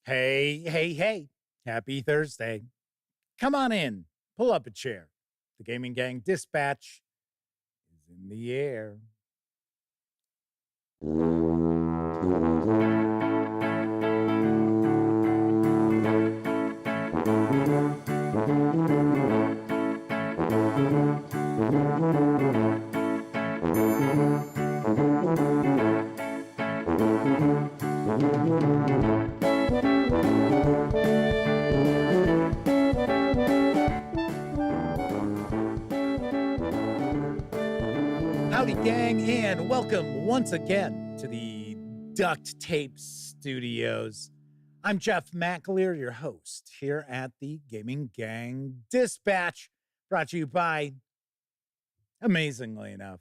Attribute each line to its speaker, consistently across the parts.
Speaker 1: Hey, hey, hey. Happy Thursday. Come on in. Pull up a chair. The Gaming Gang Dispatch is in the air. Howdy, gang, and welcome once again to the Duct Tape Studios. I'm Jeff McAleer, your host here at the Gaming Gang Dispatch, brought to you by, amazingly enough,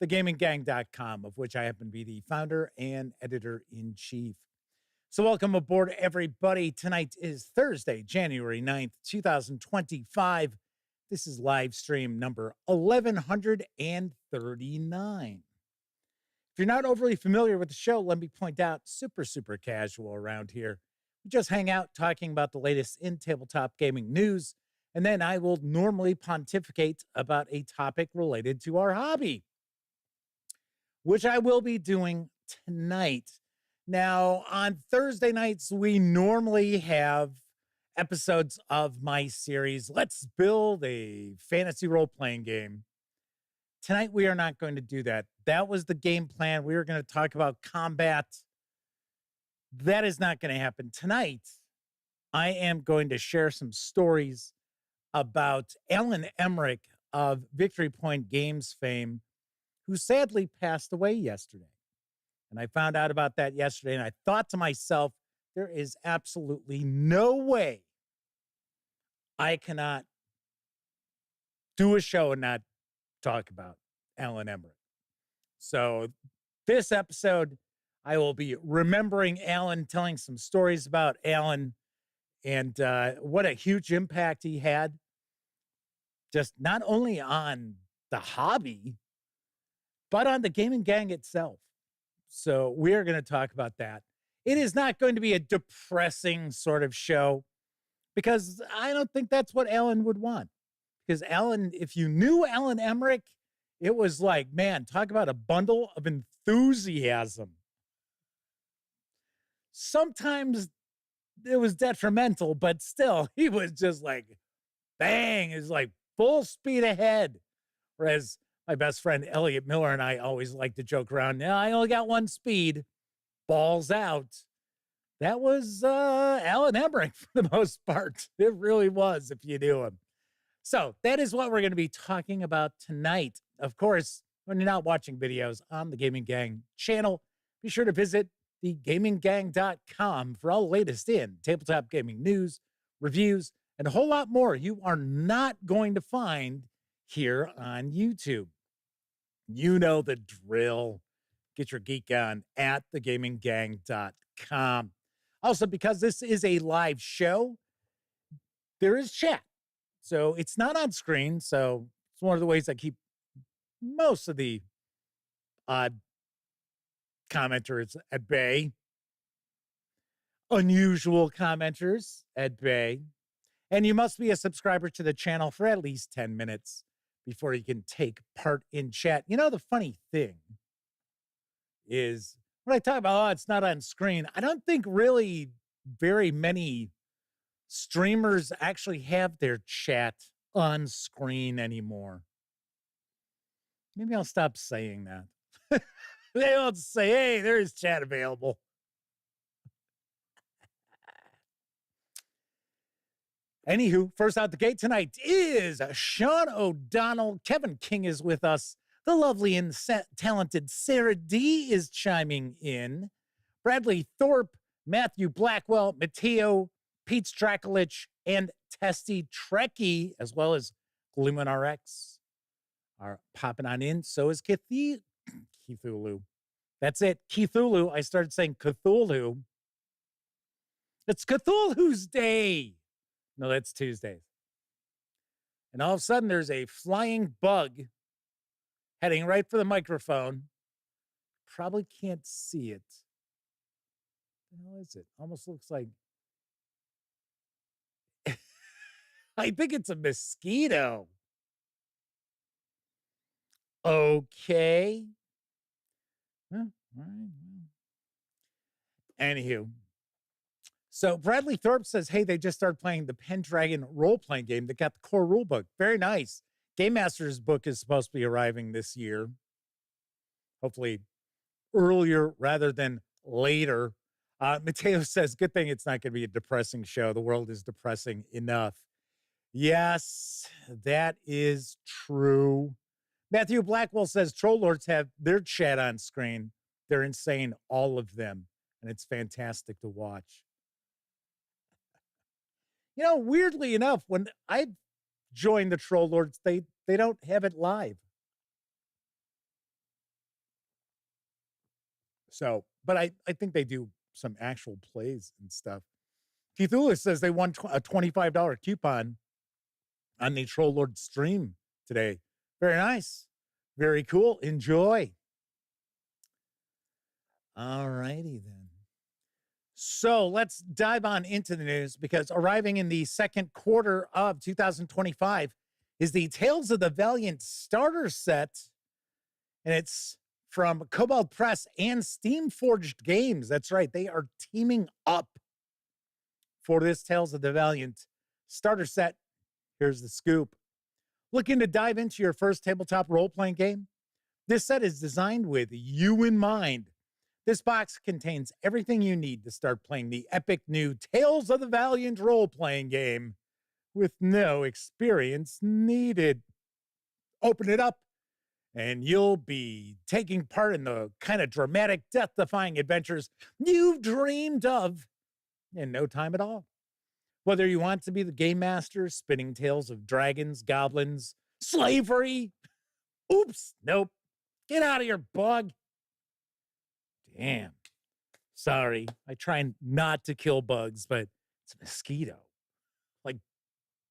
Speaker 1: thegaminggang.com, of which I happen to be the founder and editor-in-chief. So welcome aboard, everybody. Tonight is Thursday, January 9th, 2025. This is live stream number 1139. If you're not overly familiar with the show, let me point out, super casual around here. We just hang out talking about the latest in tabletop gaming news, and then I will normally pontificate about a topic related to our hobby, which I will be doing tonight. Now, on Thursday nights, we normally have episodes of my series, Let's Build a Fantasy Role-Playing Game. Tonight, we are not going to do that. That was the game plan. We were going to talk about combat. That is not going to happen. Tonight, I am going to share some stories about Alan Emrich of Victory Point Games fame, who sadly passed away yesterday. And I found out about that yesterday, and I thought to myself, there is absolutely no way I cannot do a show and not talk about Alan Emrich. So this episode, I will be remembering Alan, telling some stories about Alan and what a huge impact he had, just not only on the hobby, but on the gaming gang itself. So we are going to talk about that. It is not going to be a depressing sort of show because I don't think that's what Alan would want. Because Alan, if you knew Alan Emrich, it was like, man, talk about a bundle of enthusiasm. Sometimes it was detrimental, but still, he was just like, bang, is like full speed ahead. Whereas my best friend Elliot Miller and I always like to joke around, now I only got one speed, balls out. That was Alan Emrich for the most part. It really was, if you knew him. So that is what we're going to be talking about tonight. Of course, when you're not watching videos on the Gaming Gang channel, be sure to visit thegaminggang.com for all the latest in tabletop gaming news, reviews, and a whole lot more you are not going to find here on YouTube. You know the drill. Get your geek on at thegaminggang.com. Also, because this is a live show, there is chat. So it's not on screen. So it's one of the ways I keep most of the odd commenters at bay, unusual commenters at bay. And you must be a subscriber to the channel for at least 10 minutes before you can take part in chat. You know, the funny thing is when I talk about, oh, it's not on screen, I don't think really very many streamers actually have their chat on screen anymore. Maybe I'll stop saying that. They don't say, hey, there's chat available. Anywho, first out the gate tonight is Sean O'Donnell. Kevin King is with us. The lovely and talented Sarah D is chiming in. Bradley Thorpe, Matthew Blackwell, Matteo, Pete Strakulich, and Testy Trekkie, as well as Gluman RX, are popping on in. So is Cthulhu. That's it. Cthulhu. I started saying Cthulhu. It's Cthulhu's Day. No, that's Tuesdays. And all of a sudden, there's a flying bug heading right for the microphone. Probably can't see it. What the hell is it? Almost looks like I think it's a mosquito. Okay. All right. Anywho. So Bradley Thorpe says, hey, they just started playing the Pendragon role-playing game that got the core rule book. Very nice. Game Master's book is supposed to be arriving this year. Hopefully earlier rather than later. Mateo says, good thing it's not going to be a depressing show. The world is depressing enough. Yes, that is true. Matthew Blackwell says, Troll Lords have their chat on screen. They're insane, all of them. And it's fantastic to watch. You know, weirdly enough, when I joined the Troll Lords, they don't have it live. So, but I think they do some actual plays and stuff. Keithula says they won a $25 coupon on the Troll Lord stream today. Very nice. Very cool. Enjoy. All righty then. So let's dive on into the news, because arriving in the second quarter of 2025 is the Tales of the Valiant starter set. And it's from Kobold Press and Steamforged Games. That's right. They are teaming up for this Tales of the Valiant starter set. Here's the scoop. Looking to dive into your first tabletop role-playing game? This set is designed with you in mind. This box contains everything you need to start playing the epic new Tales of the Valiant role-playing game with no experience needed. Open it up, and you'll be taking part in the kind of dramatic, death-defying adventures you've dreamed of in no time at all. Whether you want to be the game master, spinning tales of dragons, goblins, slavery. Oops, nope. Get out of here, bug. Damn. Sorry. I try not to kill bugs, but it's a mosquito. Like,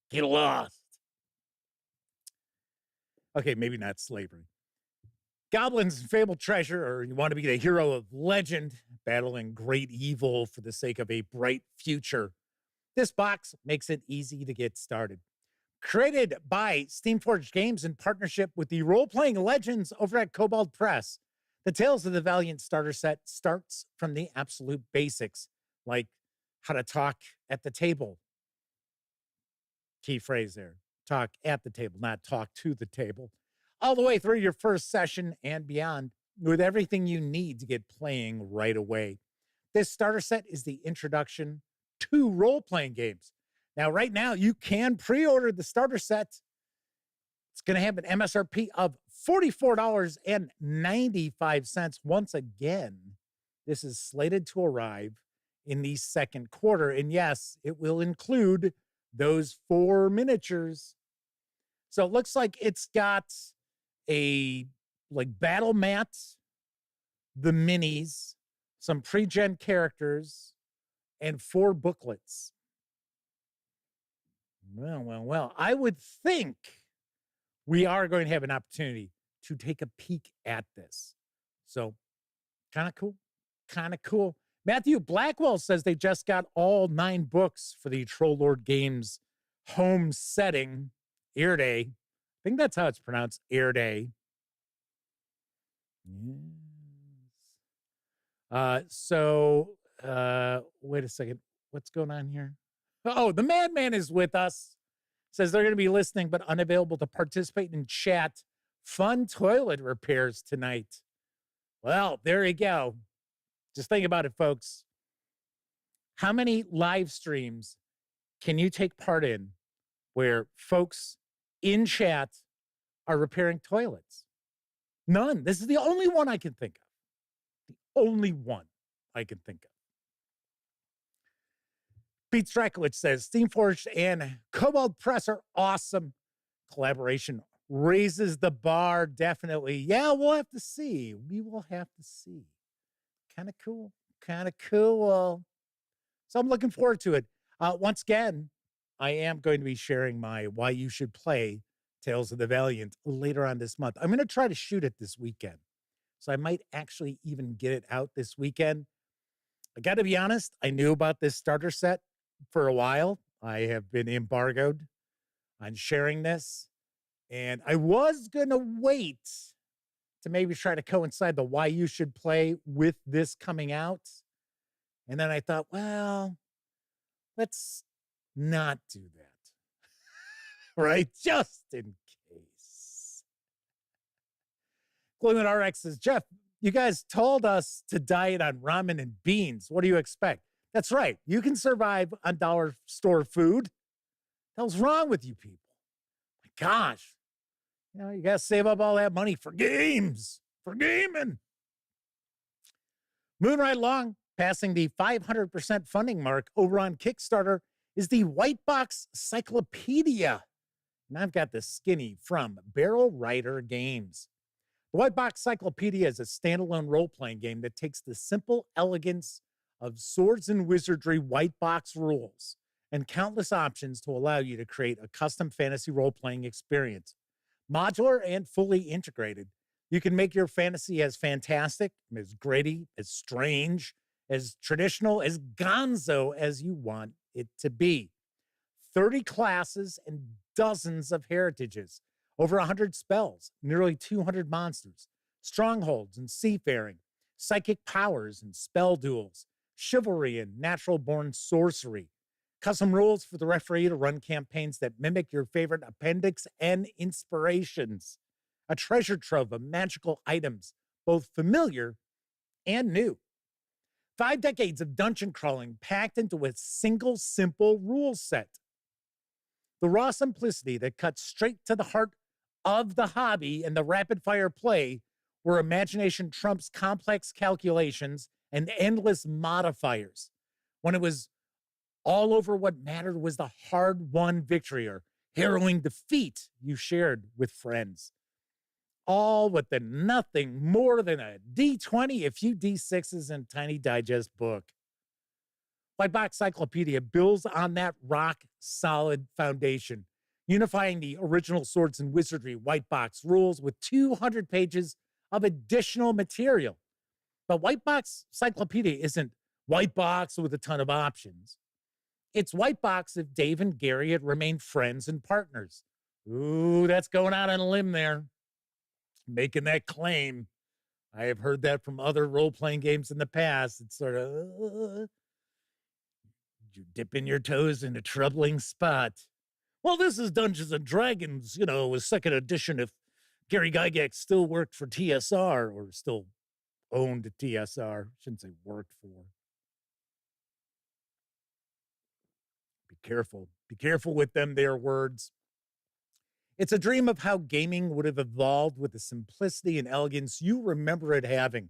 Speaker 1: get lost. Okay, maybe not slavery. Goblins and fabled treasure, or you want to be the hero of legend, battling great evil for the sake of a bright future. This box makes it easy to get started. Created by Steamforged Games in partnership with the role-playing legends over at Kobold Press, the Tales of the Valiant starter set starts from the absolute basics, like how to talk at the table. Key phrase there. Talk at the table, not talk to the table. All the way through your first session and beyond, with everything you need to get playing right away. This starter set is the introduction to role-playing games. Now, right now, you can pre-order the starter set. It's going to have an MSRP of $44.95. Once again, this is slated to arrive in the second quarter. And yes, it will include those 4 miniatures. So it looks like it's got a battle mat, the minis, some pre-gen characters, and 4 booklets. Well, I would think we are going to have an opportunity to take a peek at this. So, kind of cool. Matthew Blackwell says they just got all 9 books for the Troll Lord Games home setting, Air Day. I think that's how it's pronounced, Air Day. Yes. Wait a second. What's going on here? Oh, the Madman is with us. Says they're going to be listening, but unavailable to participate in chat. Fun toilet repairs tonight. Well, there you go. Just think about it, folks. How many live streams can you take part in where folks in chat are repairing toilets? None. This is the only one I can think of. The only one I can think of. Pete Strakowicz says, Steamforged and Kobold Press are awesome. Collaboration raises the bar, definitely. Yeah, we'll have to see. We will have to see. Kind of cool. So I'm looking forward to it. Once again, I am going to be sharing my why you should play Tales of the Valiant later on this month. I'm going to try to shoot it this weekend. So I might actually even get it out this weekend. I got to be honest, I knew about this starter set for a while. I have been embargoed on sharing this. And I was going to wait to maybe try to coincide the why you should play with this coming out. And then I thought, well, let's not do that. Right? Just in case. Glimmet RX says, Jeff, you guys told us to diet on ramen and beans. What do you expect? That's right. You can survive on dollar store food. What the hell's wrong with you people? My gosh. You got to save up all that money for games, for gaming. Moving right along, passing the 500% funding mark over on Kickstarter is the White Box Cyclopedia. And I've got the skinny from Barrel Rider Games. The White Box Cyclopedia is a standalone role-playing game that takes the simple elegance of swords and wizardry white box rules and countless options to allow you to create a custom fantasy role-playing experience. Modular and fully integrated, you can make your fantasy as fantastic, as gritty, as strange, as traditional, as gonzo as you want it to be. 30 classes and dozens of heritages, over 100 spells, nearly 200 monsters, strongholds and seafaring, psychic powers and spell duels, chivalry and natural-born sorcery, custom rules for the referee to run campaigns that mimic your favorite appendix and inspirations, a treasure trove of magical items, both familiar and new. 5 decades of dungeon crawling packed into a single simple rule set. The raw simplicity that cuts straight to the heart of the hobby and the rapid-fire play where imagination trumps complex calculations and endless modifiers. When it was all over, what mattered was the hard-won victory or harrowing defeat you shared with friends. All with the nothing more than a D20, a few D6s, and tiny digest book. White Box Cyclopedia builds on that rock-solid foundation, unifying the original Swords and Wizardry White Box rules with 200 pages of additional material. But White Box Cyclopedia isn't White Box with a ton of options. It's White Box if Dave and Gary had remained friends and partners. Ooh, that's going out on a limb there. Making that claim. I have heard that from other role-playing games in the past. It's sort of, you're dipping your toes in a troubling spot. Well, this is Dungeons and Dragons, with second edition if Gary Gygax still worked for TSR or still owned TSR. Shouldn't say worked for. Be careful. Be careful with them there words. It's a dream of how gaming would have evolved with the simplicity and elegance you remember it having,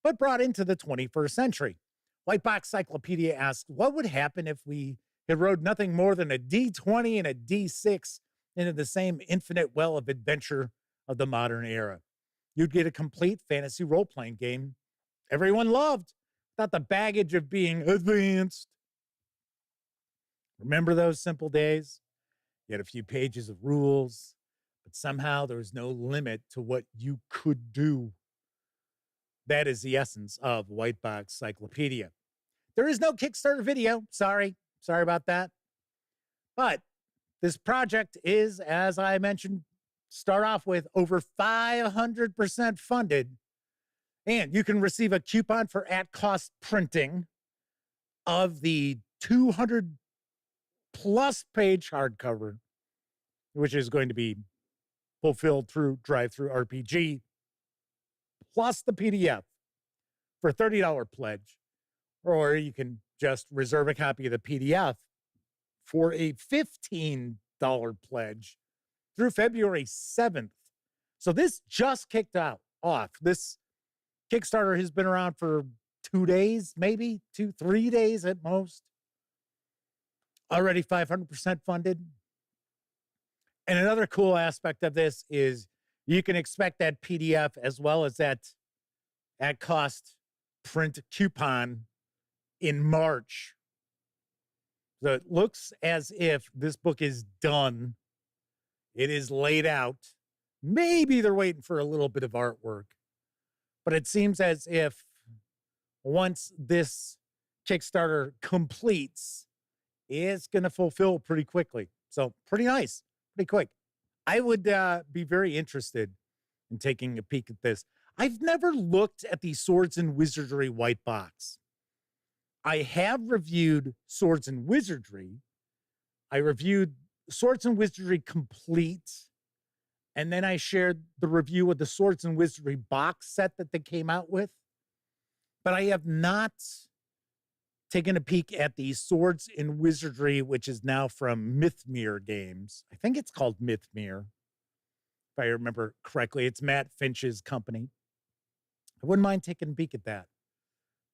Speaker 1: but brought into the 21st century. White Box Cyclopedia asks, what would happen if we had rode nothing more than a D20 and a D6 into the same infinite well of adventure of the modern era? You'd get a complete fantasy role-playing game everyone loved, without the baggage of being advanced. Remember those simple days? You had a few pages of rules, but somehow there was no limit to what you could do. That is the essence of White Box Cyclopedia. There is no Kickstarter video. Sorry about that. But this project is, as I mentioned, start off with over 500% funded. And you can receive a coupon for at-cost printing of the 200 plus page hardcover, which is going to be fulfilled through Drive-Thru RPG, plus the PDF for a $30 pledge. Or you can just reserve a copy of the PDF for a $15 pledge through February 7th. So this just kicked off. This Kickstarter has been around for 2 days, maybe 3 days at most. Already 500% funded. And another cool aspect of this is you can expect that PDF as well as that at cost print coupon in March. So it looks as if this book is done. It is laid out. Maybe they're waiting for a little bit of artwork. But it seems as if once this Kickstarter completes, it's going to fulfill pretty quickly. So pretty nice. pretty quick. I would be very interested in taking a peek at this. I've never looked at the Swords and Wizardry white box. I have reviewed Swords and Wizardry. I reviewed Swords and Wizardry Complete, and then I shared the review of the Swords and Wizardry box set that they came out with. But I have not taken a peek at the Swords and Wizardry, which is now from Mythmere Games. I think it's called Mythmere, if I remember correctly. It's Matt Finch's company. I wouldn't mind taking a peek at that.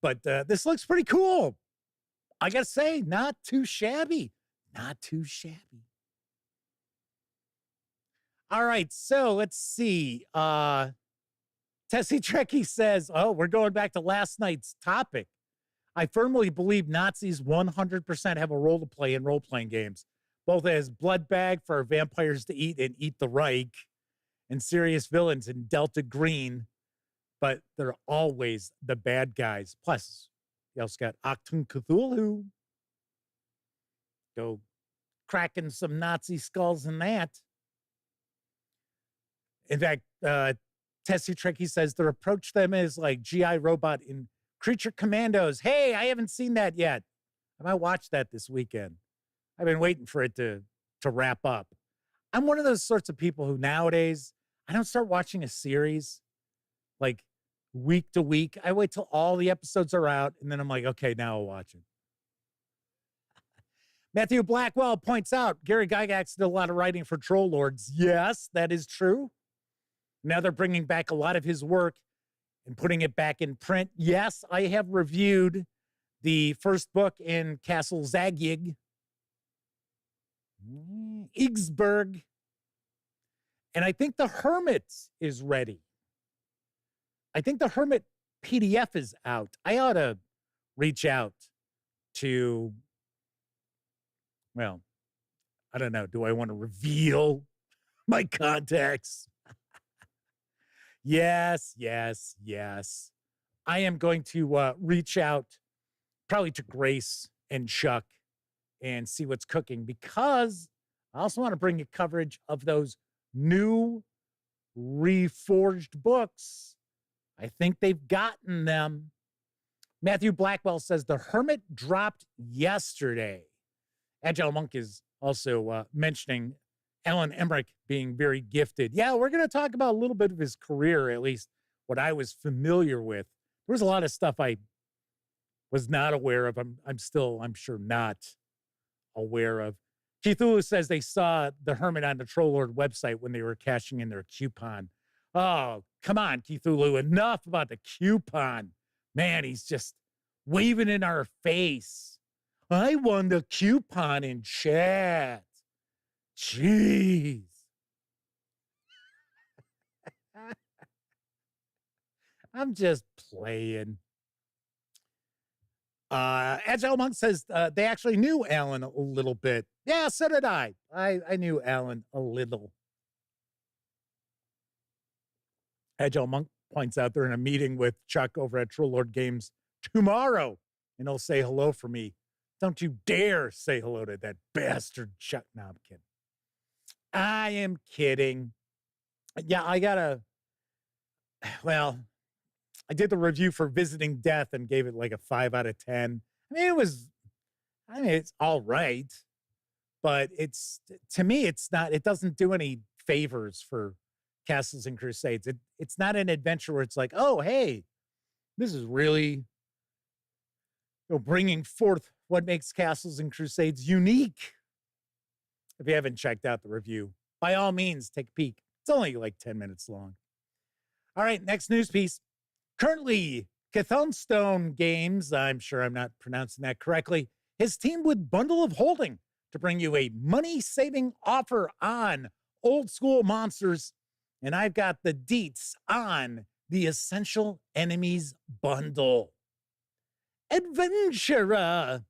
Speaker 1: But this looks pretty cool. I got to say, not too shabby. Not too shabby. All right, so let's see. Tessie Trekkie says, oh, we're going back to last night's topic. I firmly believe Nazis 100% have a role to play in role-playing games, both as blood bag for vampires to eat and Eat the Reich, and serious villains in Delta Green, but they're always the bad guys. Plus, you also got Achtung Cthulhu. Go cracking some Nazi skulls in that. In fact, Tessie Trekkie says their approach to them is like GI Robot in Creature Commandos. Hey, I haven't seen that yet. I might watch that this weekend. I've been waiting for it to wrap up. I'm one of those sorts of people who nowadays, I don't start watching a series like week to week. I wait till all the episodes are out, and then I'm like, okay, now I'll watch it. Matthew Blackwell points out Gary Gygax did a lot of writing for Troll Lords. Yes, that is true. Now they're bringing back a lot of his work and putting it back in print. Yes, I have reviewed the first book in Castle Zagyig, Igsburg, and I think The Hermit is ready. I think The Hermit PDF is out. I ought to reach out to, well, I don't know. Do I want to reveal my contacts? Yes. I am going to reach out probably to Grace and Chuck and see what's cooking, because I also want to bring you coverage of those new reforged books. I think they've gotten them. Matthew Blackwell says The Hermit dropped yesterday. Agile Monk is also mentioning Alan Emrich being very gifted. Yeah, we're going to talk about a little bit of his career, at least what I was familiar with. There was a lot of stuff I was not aware of. I'm sure, not aware of. Cthulhu says they saw the Hermit on the Troll Lord website when they were cashing in their coupon. Oh, come on, Cthulhu. Enough about the coupon. Man, he's just waving in our face. I won the coupon in chat. Jeez. I'm just playing. Agile Monk says they actually knew Alan a little bit. Yeah, so did I. I knew Alan a little. Agile Monk points out they're in a meeting with Chuck over at Troll Lord Games tomorrow, and he'll say hello for me. Don't you dare say hello to that bastard Chuck. No, I'm kidding. I am kidding. Yeah, I did the review for Visiting Death and gave it like a 5 out of 10. I mean, it's all right, but to me, it doesn't do any favors for Castles and Crusades. It's not an adventure where it's like, oh, hey, this is really bringing forth what makes Castles and Crusades unique. If you haven't checked out the review, by all means, take a peek. It's only like 10 minutes long. All right, next news piece. Currently, Chthonstone Games, I'm sure I'm not pronouncing that correctly, has teamed with Bundle of Holding to bring you a money-saving offer on old school monsters. And I've got the deets on the Essential Enemies Bundle. Adventure!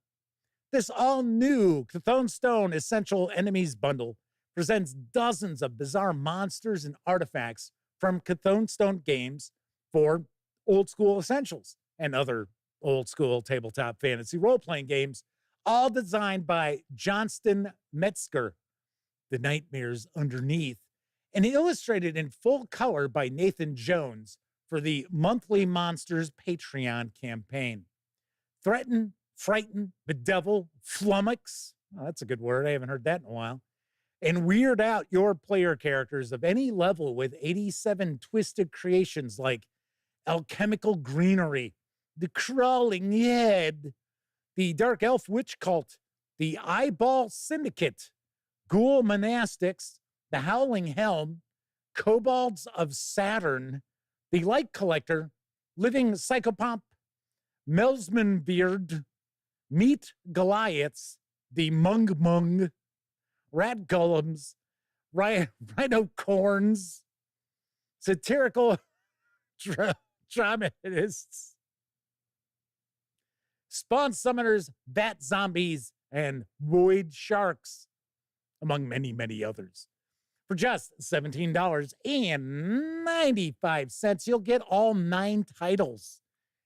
Speaker 1: This all-new Chthonstone Essential Enemies Bundle presents dozens of bizarre monsters and artifacts from Chthonstone Games for old school essentials and other old school tabletop fantasy role-playing games, all designed by Johnston Metzger. the nightmares underneath, and illustrated in full color by Nathan Jones for the Monthly Monsters Patreon campaign. Threaten, frighten, bedevil, flummox. Oh, that's a good word. I haven't heard that in a while. And weird out your player characters of any level with 87 twisted creations like alchemical greenery, the crawling head, the dark elf witch cult, the eyeball syndicate, ghoul monastics, the howling helm, kobolds of Saturn, the light collector, living psychopomp, Melsman beard, meat Goliaths, the mung, rat golems, rhino corns, satirical dramatists, spawn summoners, bat zombies, and void sharks, among many, many others. For just $17.95, you'll get all 9 titles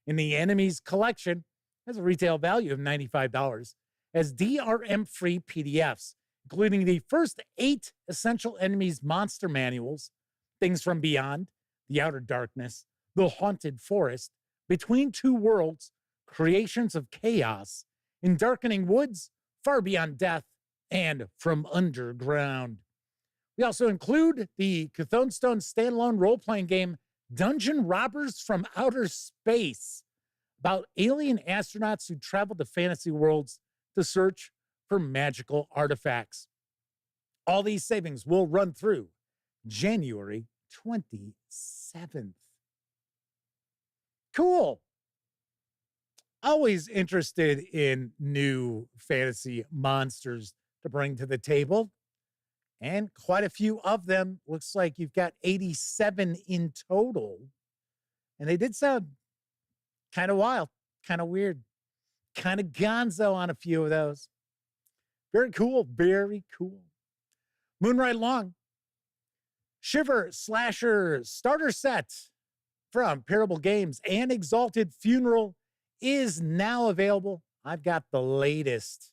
Speaker 1: in the Enemies collection. Has a retail value of $95 as DRM-free PDFs, including the first 8 Essential Enemies monster manuals, Things from Beyond, The Outer Darkness, The Haunted Forest, Between Two Worlds, Creations of Chaos, In Darkening Woods, Far Beyond Death, and From Underground. We also include the Chthonstone standalone role-playing game Dungeon Robbers from Outer Space, about alien astronauts who travel to fantasy worlds to search for magical artifacts. All these savings will run through January 27th. Cool. Always interested in new fantasy monsters to bring to the table. And quite a few of them. Looks like you've got 87 in total. And they did sound kind of wild, kind of weird, kind of gonzo on a few of those. Very cool, very cool. Moving right along. Shiver Slasher Starter Set from Parable Games and Exalted Funeral is now available. I've got the latest.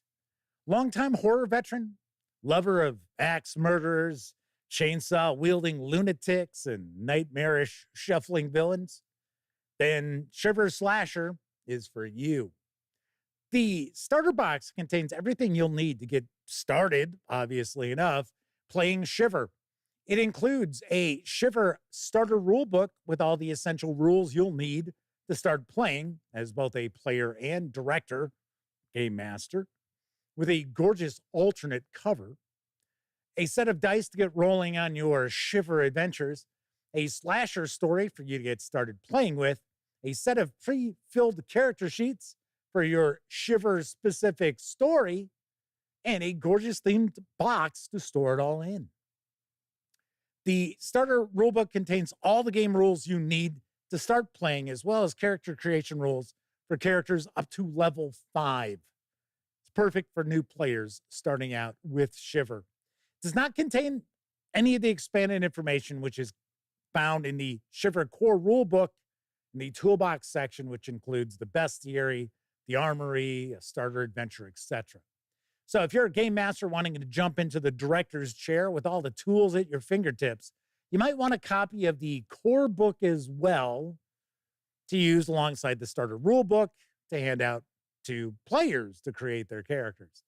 Speaker 1: Longtime horror veteran, lover of axe murderers, chainsaw-wielding lunatics, and nightmarish shuffling villains, then Shiver Slasher is for you. The starter box contains everything you'll need to get started, obviously enough, playing Shiver. It includes a Shiver starter rulebook with all the essential rules you'll need to start playing as both a player and director, game master, with a gorgeous alternate cover, a set of dice to get rolling on your Shiver adventures, a slasher story for you to get started playing with, a set of pre-filled character sheets for your Shiver-specific story, and a gorgeous themed box to store it all in. The starter rulebook contains all the game rules you need to start playing, as well as character creation rules for characters up to level 5. It's perfect for new players starting out with Shiver. It does not contain any of the expanded information, which is found in the Shiver core rulebook in the toolbox section, which includes the bestiary, the armory, a starter adventure, etc. So if you're a game master wanting to jump into the director's chair with all the tools at your fingertips, you might want a copy of the core book as well to use alongside the starter rule book to hand out to players to create their characters.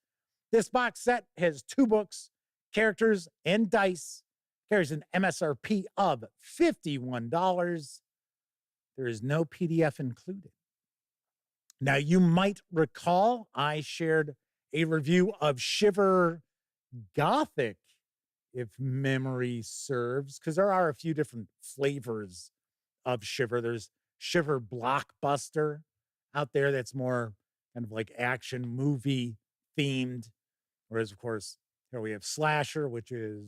Speaker 1: This box set has 2 books, characters, and dice. Carries an MSRP of $51. There is no PDF included. Now, you might recall I shared a review of Shiver Gothic, if memory serves, because there are a few different flavors of Shiver. There's Shiver Blockbuster out there that's more kind of like action movie themed. Whereas, of course, here we have Slasher, which is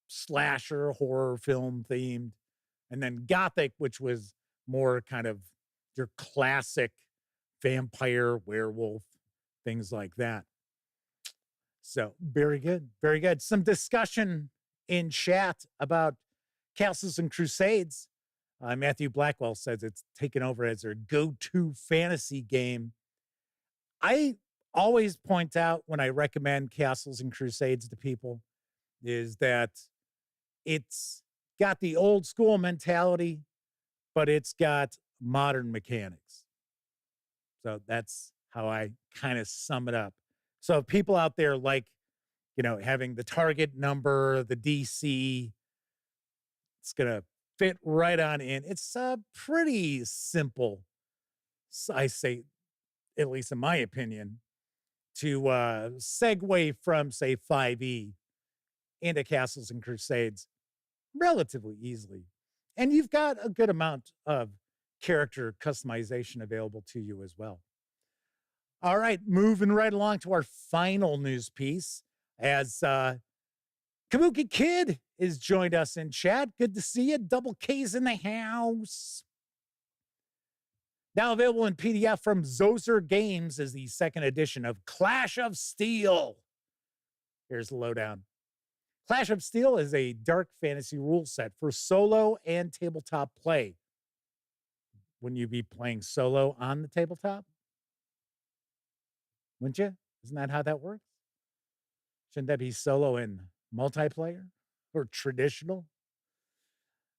Speaker 1: slasher horror film themed. And then Gothic, which was more kind of your classic vampire, werewolf, things like that. So very good. Very good. Some discussion in chat about Castles and Crusades. Matthew Blackwell says it's taken over as their go-to fantasy game. I always point out when I recommend Castles and Crusades to people, is that it's got the old school mentality, but it's got modern mechanics. So that's how I kind of sum it up. So people out there like, having the target number, the DC, it's going to fit right on in. It's pretty simple, I say, at least in my opinion, to segue from, say, 5e into Castles and Crusades relatively easily. And you've got a good amount of character customization available to you as well. All right, moving right along to our final news piece as Kabuki Kid has joined us in chat. Good to see you. Double K's in the house. Now available in PDF from Zozer Games is the second edition of Clash of Steel. Here's the lowdown. Clash of Steel is a dark fantasy rule set for solo and tabletop play. Wouldn't you be playing solo on the tabletop? Wouldn't you? Isn't that how that works? Shouldn't that be solo and multiplayer or traditional?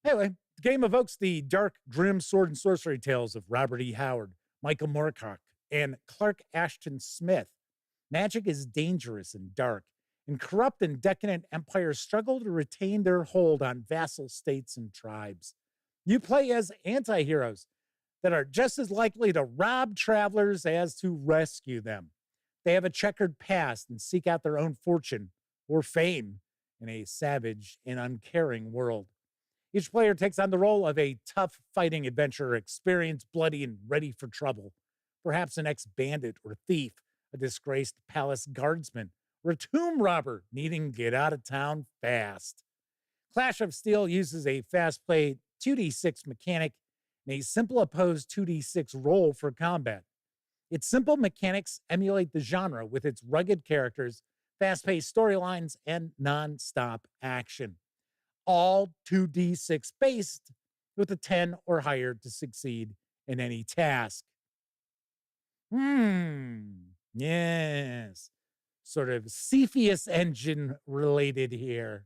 Speaker 1: Anyway, the game evokes the dark, grim sword and sorcery tales of Robert E. Howard, Michael Moorcock, and Clark Ashton Smith. Magic is dangerous and dark, and corrupt and decadent empires struggle to retain their hold on vassal states and tribes. You play as anti-heroes that are just as likely to rob travelers as to rescue them. They have a checkered past and seek out their own fortune or fame in a savage and uncaring world. Each player takes on the role of a tough fighting adventurer, experienced, bloody, and ready for trouble. Perhaps an ex-bandit or thief, a disgraced palace guardsman, or a tomb robber needing to get out of town fast. Clash of Steel uses a fast-played 2d6 mechanic and a simple opposed 2d6 roll for combat. Its simple mechanics emulate the genre with its rugged characters, fast-paced storylines, and non-stop action. All 2d6 based with a 10 or higher to succeed in any task. Yes. Sort of Cepheus engine related here.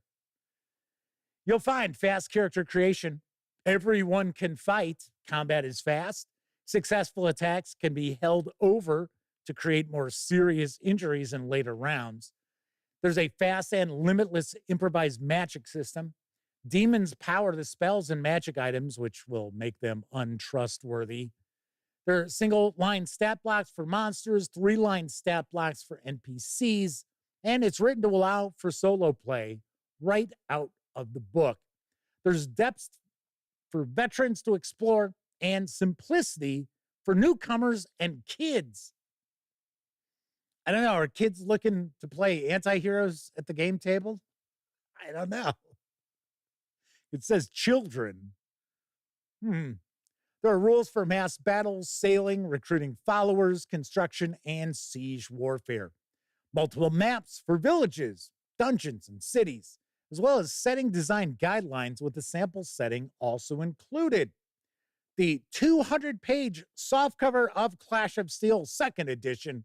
Speaker 1: You'll find fast character creation. Everyone can fight. Combat is fast. Successful attacks can be held over to create more serious injuries in later rounds. There's a fast and limitless improvised magic system. Demons power the spells and magic items, which will make them untrustworthy. There are single-line stat blocks for monsters, 3-line stat blocks for NPCs, and it's written to allow for solo play right out of the book. There's depth for veterans to explore and simplicity for newcomers and kids. I don't know, are kids looking to play anti-heroes at the game table? I don't know. It says children. There are rules for mass battles, sailing, recruiting followers, construction, and siege warfare. Multiple maps for villages, dungeons, and cities, as well as setting design guidelines with the sample setting also included. The 200-page softcover of Clash of Steel 2nd Edition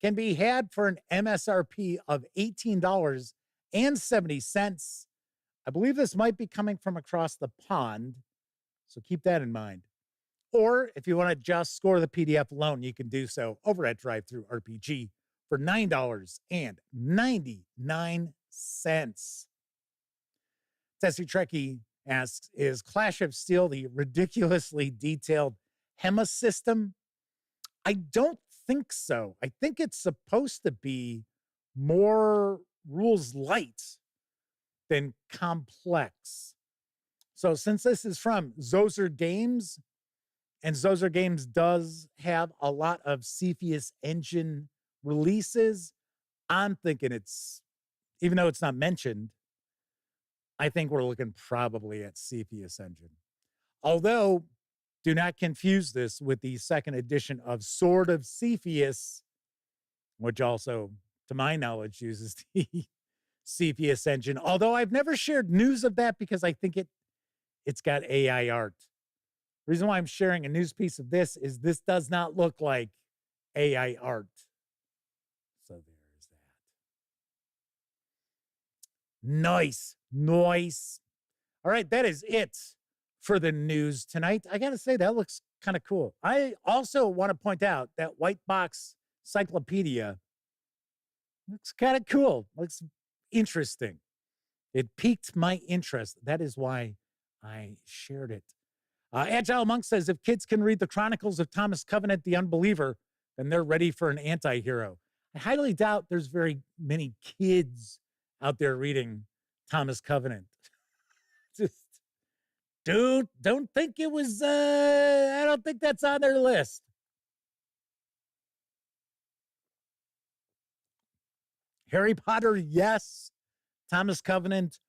Speaker 1: can be had for an MSRP of $18.70. I believe this might be coming from across the pond, so keep that in mind. Or if you want to just score the PDF alone, you can do so over at Drive-Thru RPG for $9.99. Tessie Trekkie asks, is Clash of Steel the ridiculously detailed HEMA system? I don't think so. I think it's supposed to be more rules light than complex. So since this is from Zozer Games, and Zozer Games does have a lot of Cepheus engine releases, I'm thinking it's, even though it's not mentioned, I think we're looking probably at Cepheus engine. Although, do not confuse this with the 2nd edition of Sword of Cepheus, which also, to my knowledge, uses the Cepheus engine. Although I've never shared news of that because I think it's got AI art. The reason why I'm sharing a news piece of this is this does not look like AI art. So there is that. Nice. All right, that is it for the news tonight. I got to say, that looks kind of cool. I also want to point out that white box cyclopedia looks kind of cool. Looks interesting. It piqued my interest. That is why I shared it. Agile Monk says, if kids can read the Chronicles of Thomas Covenant the Unbeliever, then they're ready for an anti-hero. I highly doubt there's very many kids out there reading Thomas Covenant. Just don't think it was, I don't think that's on their list. Harry Potter, yes. Thomas Covenant,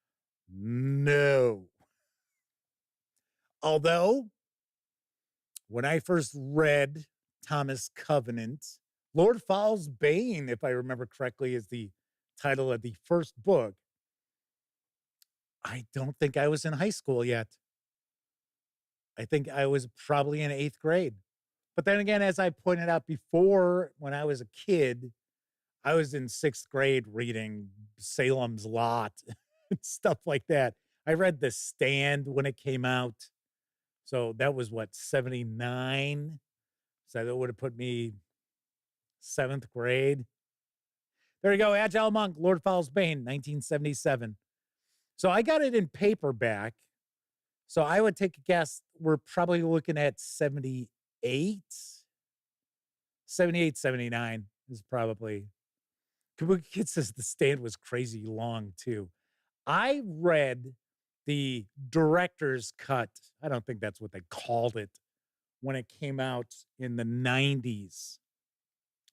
Speaker 1: no. Although, when I first read Thomas Covenant, Lord Fall's Bane, if I remember correctly, is the title of the first book. I don't think I was in high school yet. I think I was probably in 8th grade. But then again, as I pointed out before, when I was a kid, I was in 6th grade reading Salem's Lot and stuff like that. I read The Stand when it came out. So that was what, 79? So that would have put me 7th grade. There you go. Agile Monk, Lord Fall's Bane, 1977. So I got it in paperback. So I would take a guess. We're probably looking at 78, 79 is probably. Kabuki Kid says The Stand was crazy long too. I read the director's cut. I don't think that's what they called it when it came out in the 90s,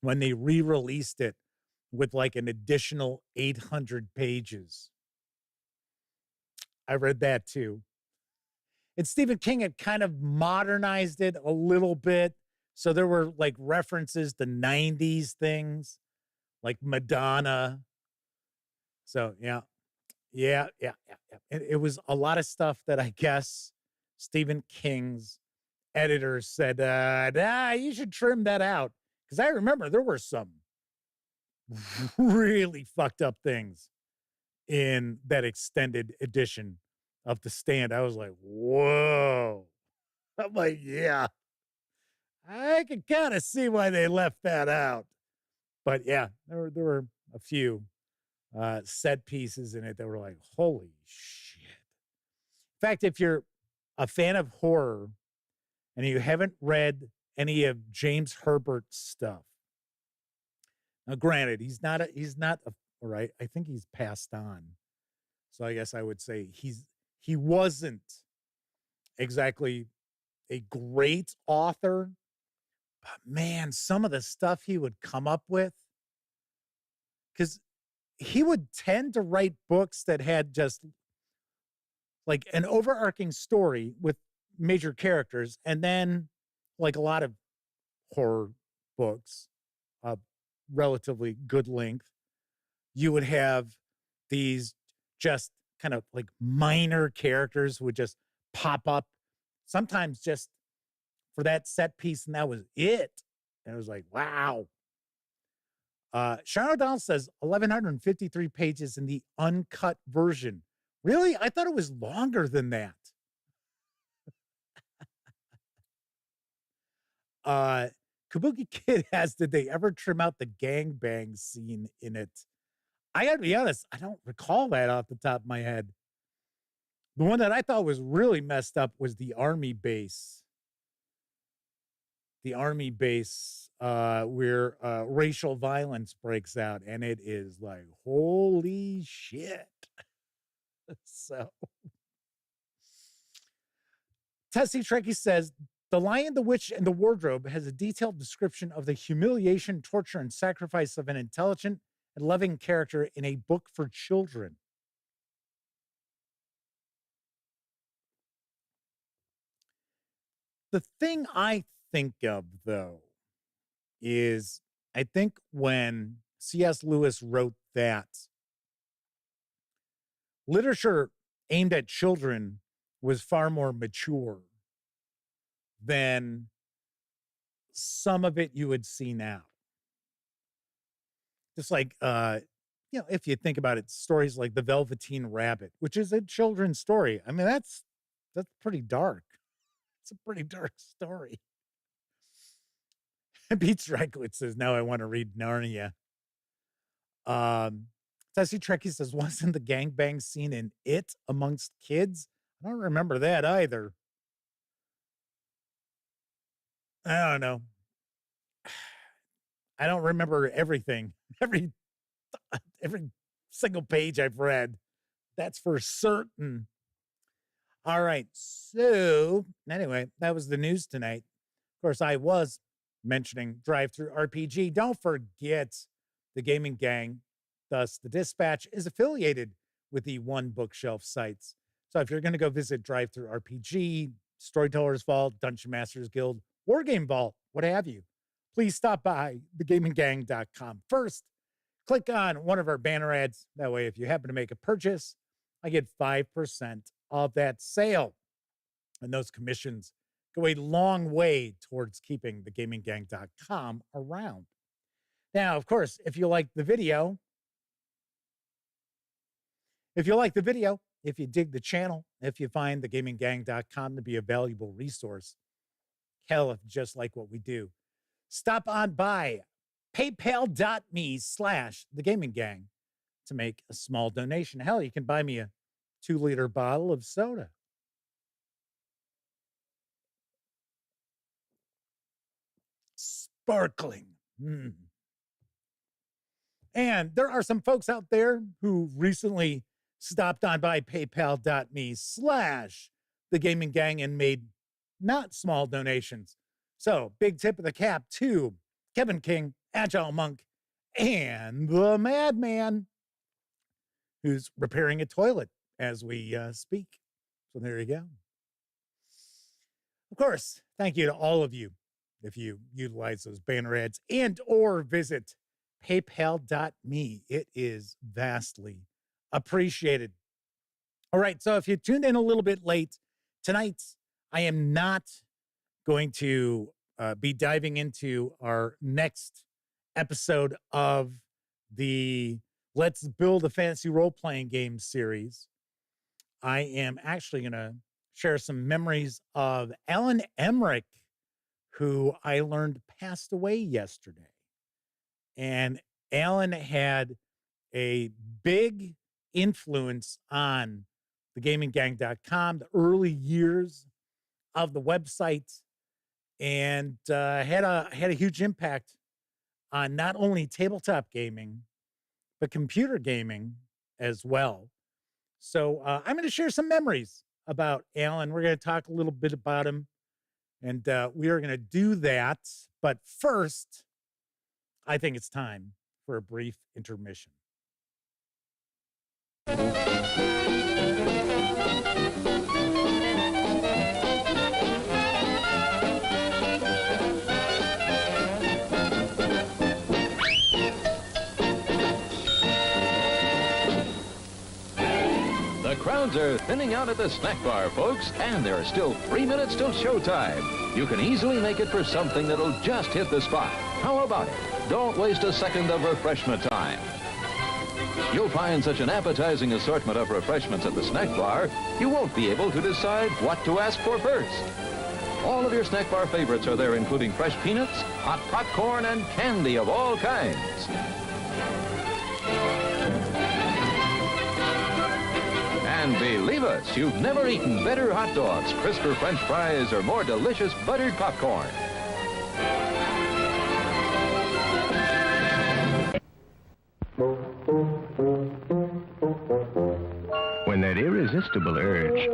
Speaker 1: when they re-released it with like an additional 800 pages. I read that too. And Stephen King had kind of modernized it a little bit. So there were like references to 90s things like Madonna. So yeah. It was a lot of stuff that I guess Stephen King's editors said, you should trim that out. Because I remember there were some really fucked up things in that extended edition of The Stand. I was like, whoa. I'm like, yeah, I can kind of see why they left that out. But yeah, there were a few set pieces in it that were like, holy shit. In fact, if you're a fan of horror and you haven't read any of James Herbert's stuff, now granted, he's not all right. I think he's passed on. So I guess I would say he wasn't exactly a great author, but man, some of the stuff he would come up with, because he would tend to write books that had just like an overarching story with major characters, and then like a lot of horror books, relatively good length, you would have these just kind of like minor characters would just pop up, sometimes just for that set piece, and that was it. And it was like, wow. Sharon O'Donnell says 1,153 pages in the uncut version. Really? I thought it was longer than that. Kabuki Kid has, did they ever trim out the gangbang scene in it? I gotta be honest, I don't recall that off the top of my head. The one that I thought was really messed up was the army base. The army base where racial violence breaks out, and it is like, holy shit. So Tessie Trekkie says, The Lion, the Witch, and the Wardrobe has a detailed description of the humiliation, torture, and sacrifice of an intelligent and loving character in a book for children. The thing I think of, though, is I think when C.S. Lewis wrote that, literature aimed at children was far more mature than some of it you would see now. Just like if you think about it, stories like The Velveteen Rabbit, which is a children's story. I mean, that's pretty dark. It's a pretty dark story. Pete Stryklitz says, now I want to read Narnia. Tessie Trekkie says, wasn't the gangbang scene in It amongst kids? I don't remember that either. I don't know. I don't remember everything. Every single page I've read. That's for certain. All right. So anyway, that was the news tonight. Of course, I was mentioning Drive-Thru RPG. Don't forget the Gaming Gang, thus the Dispatch, is affiliated with the One Bookshelf sites. So if you're going to go visit Drive-Thru RPG, Storyteller's Vault, Dungeon Masters Guild, Wargame Vault, what have you, please stop by thegaminggang.com first. Click on one of our banner ads. That way, if you happen to make a purchase, I get 5% of that sale. And those commissions go a long way towards keeping thegaminggang.com around. Now, of course, if you like the video, if you dig the channel, if you find thegaminggang.com to be a valuable resource, hell, if you just like what we do, stop on by paypal.me/thegaminggang to make a small donation. Hell, you can buy me a 2-liter bottle of soda. Sparkling. And there are some folks out there who recently stopped on by paypal.me/thegaminggang and made not small donations. So big tip of the cap to Kevin King, Agile Monk, and the Madman, who's repairing a toilet as we speak. So there you go. Of course, thank you to all of you if you utilize those banner ads and or visit paypal.me. It is vastly appreciated. All right, so if you tuned in a little bit late, tonight I am not going to be diving into our next episode of the Let's Build a Fantasy Role-Playing Game series. I am actually going to share some memories of Alan Emrich, who I learned passed away yesterday. And Alan had a big influence on thegaminggang.com, the early years of the website, and had a huge impact on not only tabletop gaming, but computer gaming as well. So I'm going to share some memories about Alan. We're going to talk a little bit about him, and we are going to do that. But first, I think it's time for a brief intermission.
Speaker 2: The crowds are thinning out at the snack bar, folks, and there are still 3 minutes till showtime. You can easily make it for something that'll just hit the spot. How about it? Don't waste a second of refreshment time. You'll find such an appetizing assortment of refreshments at the snack bar, you won't be able to decide what to ask for first. All of your snack bar favorites are there, including fresh peanuts, hot popcorn, and candy of all kinds. And believe us, you've never eaten better hot dogs, crisper French fries, or more delicious buttered popcorn.
Speaker 3: When that irresistible urge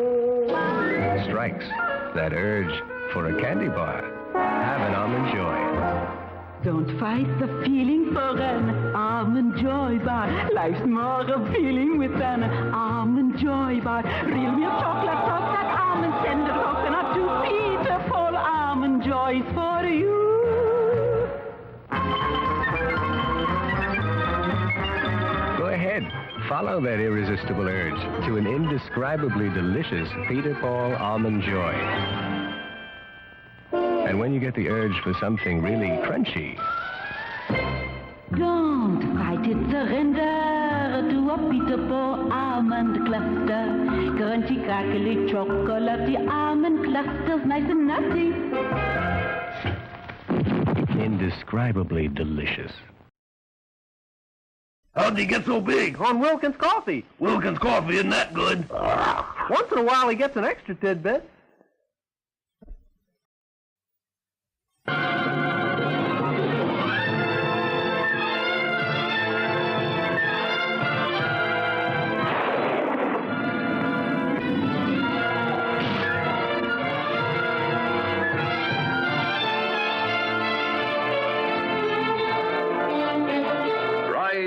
Speaker 3: strikes, that urge for a candy bar, have an Almond Joy.
Speaker 4: Don't fight the feeling for an Almond Joy bar. Life's more appealing with an Almond Joy bar. Real milk chocolate, frosted almonds, tender coconut, too beautiful Almond Joys for you.
Speaker 3: Go ahead, follow that irresistible urge to an indescribably delicious Peter Paul Almond Joy. And when you get the urge for something really crunchy,
Speaker 4: Don't fight it, surrender. du a bitte på almond cluster. Crunchy, crackly, chocolatey almond clusters, nice and nutty.
Speaker 3: Indescribably delicious.
Speaker 5: How'd he get so big?
Speaker 6: On Wilkins Coffee.
Speaker 5: Wilkins Coffee isn't that good.
Speaker 6: Once in a while he gets an extra tidbit.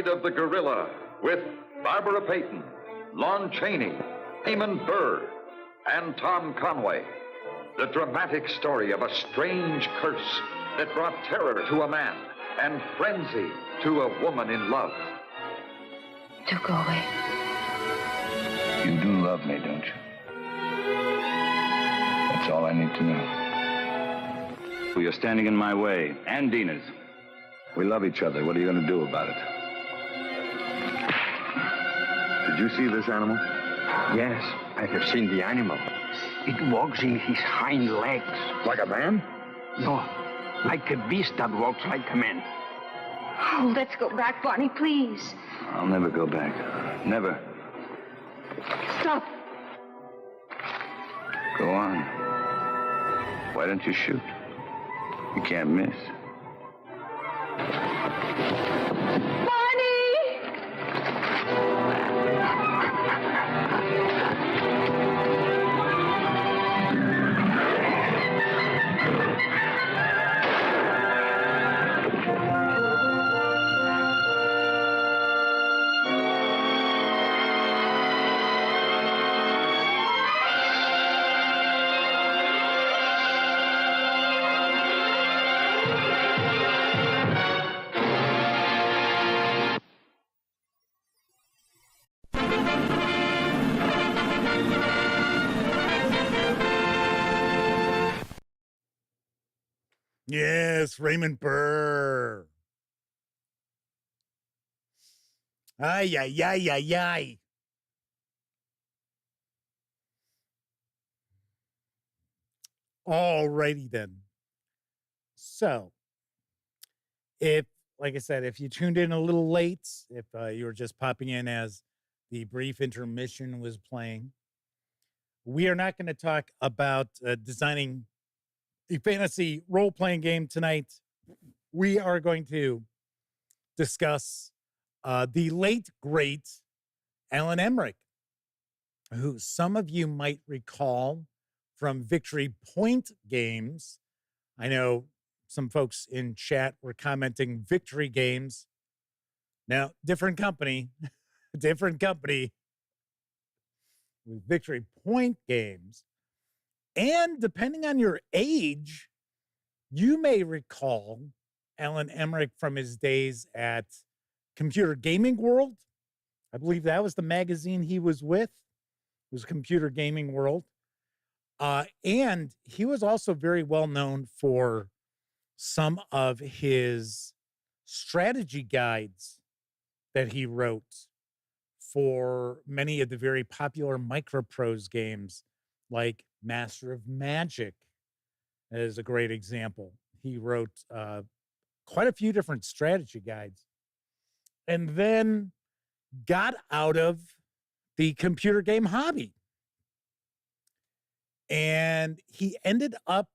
Speaker 2: Of the Gorilla with Barbara Payton, Lon Chaney, Eamon Burr, and Tom Conway. The dramatic story of a strange curse that brought terror to a man and frenzy to a woman in love.
Speaker 7: Do go away.
Speaker 3: You do love me, don't you? That's all I need to know. You're standing in my way, and Dina's. We love each other. What are you going to do about it? Did you see this animal?
Speaker 8: Yes, I have seen the animal. It walks in his hind legs.
Speaker 3: Like a man?
Speaker 8: No, like a beast that walks like a man.
Speaker 7: Oh, let's go back, Barney, please.
Speaker 3: I'll never go back. Never.
Speaker 7: Stop.
Speaker 3: Go on. Why don't you shoot? You can't miss.
Speaker 1: Yes, Raymond Burr. Ay, ay, ay, ay, ay. Alrighty then. So, like I said, if you tuned in a little late, if you were just popping in as the brief intermission was playing, we are not going to talk about designing a fantasy role-playing game tonight. We are going to discuss the late, great Alan Emrich, who some of you might recall from Victory Point Games. I know some folks in chat were commenting Victory Games. Now, different company, different company with Victory Point Games. And depending on your age, you may recall Alan Emrich from his days at Computer Gaming World. I believe that was the magazine he was with. It was Computer Gaming World. And he was also very well known for some of his strategy guides that he wrote for many of the very popular microprose games, like Master of Magic is a great example. He wrote quite a few different strategy guides and then got out of the computer game hobby. And he ended up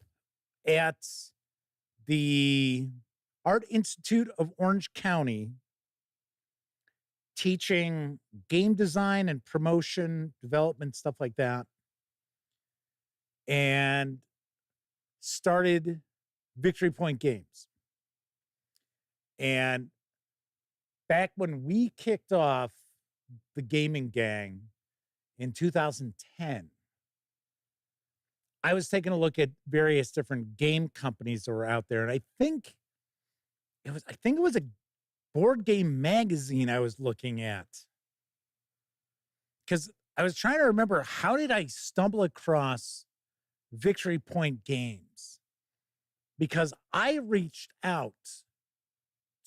Speaker 1: at the Art Institute of Orange County teaching game design and promotion, development, stuff like that. And started Victory Point Games. And back when we kicked off the gaming gang in 2010, I was taking a look at various different game companies that were out there, and I think it was a board game magazine I was looking at, because I was trying to remember, how did I stumble across Victory Point Games? Because I reached out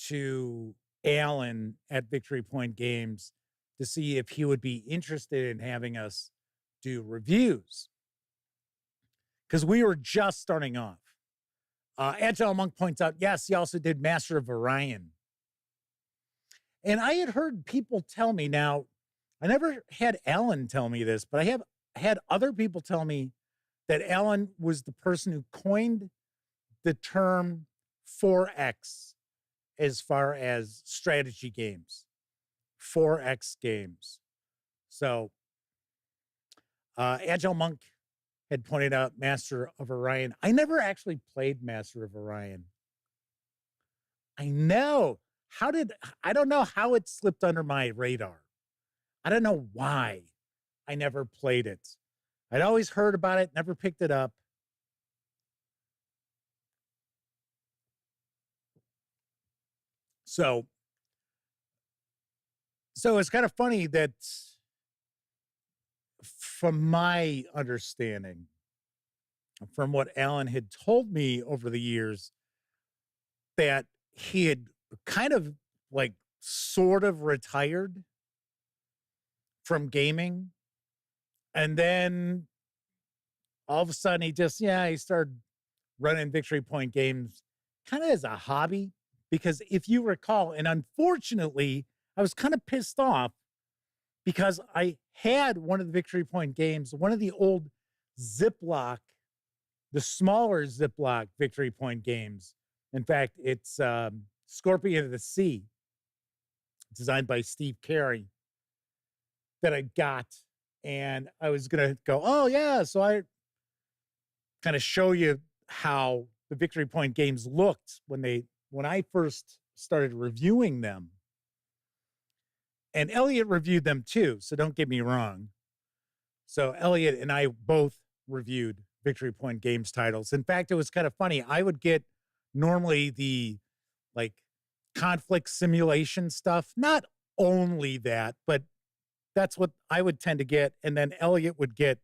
Speaker 1: to Alan at Victory Point Games to see if he would be interested in having us do reviews. Because we were just starting off. Agile Monk points out, yes, he also did Master of Orion. And I had heard people tell me, now, I never had Alan tell me this, but I have had other people tell me that Alan was the person who coined the term 4X as far as strategy games. 4X games. So, Agile Monk had pointed out Master of Orion. I never actually played Master of Orion. I know. I don't know how it slipped under my radar. I don't know why I never played it. I'd always heard about it, never picked it up. So it's kind of funny that, from my understanding, from what Alan had told me over the years, that he had kind of like sort of retired from gaming. And then all of a sudden he started running Victory Point Games kind of as a hobby. Because if you recall, and unfortunately, I was kind of pissed off because I had one of the Victory Point Games, one of the old Ziploc, the smaller Ziploc Victory Point Games. In fact, it's Scorpion of the Sea, designed by Steve Carey, that I got. And I was going to go, oh, yeah. So I kind of show you how the Victory Point Games looked when I first started reviewing them. And Elliot reviewed them too, so don't get me wrong. So Elliot and I both reviewed Victory Point Games titles. In fact, it was kind of funny. I would get normally the like conflict simulation stuff, not only that, but that's what I would tend to get. And then Elliot would get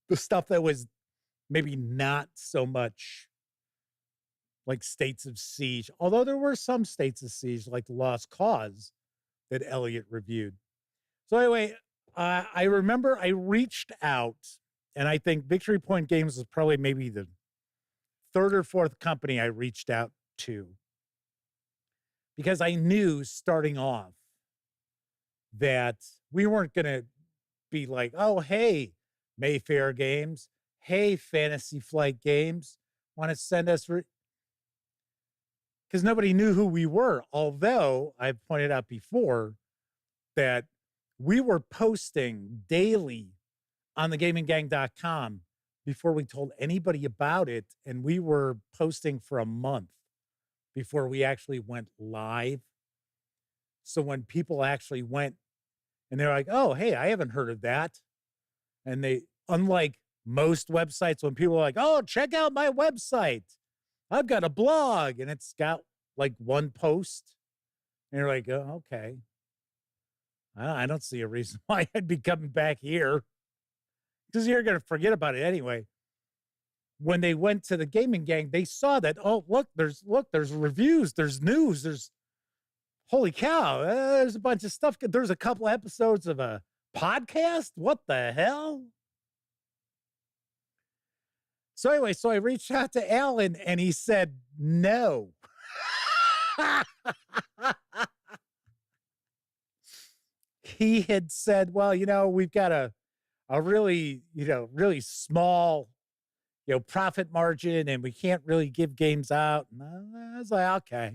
Speaker 1: the stuff that was maybe not so much like States of Siege, although there were some States of Siege, like The Lost Cause, that Elliot reviewed. So anyway, I remember I reached out, and I think Victory Point Games was probably maybe the third or fourth company I reached out to, because I knew starting off that we weren't going to be like, oh, hey, Mayfair Games, hey, Fantasy Flight Games, want to send us... Because nobody knew who we were, although I've pointed out before that we were posting daily on thegaminggang.com before we told anybody about it, and we were posting for a month before we actually went live. So when people actually went and they're like, oh, hey, I haven't heard of that. And they, unlike most websites, when people are like, oh, check out my website, I've got a blog, and it's got like one post. And you're like, oh, okay. I don't see a reason why I'd be coming back here, because you're going to forget about it anyway. When they went to the Gaming Gang, they saw that, oh, look, there's reviews, there's news, there's, holy cow, there's a bunch of stuff. There's a couple episodes of a podcast. What the hell? So anyway, so I reached out to Alan, and he said no. He had said, well, we've got a really, really small, profit margin, and we can't really give games out. And I was like, okay,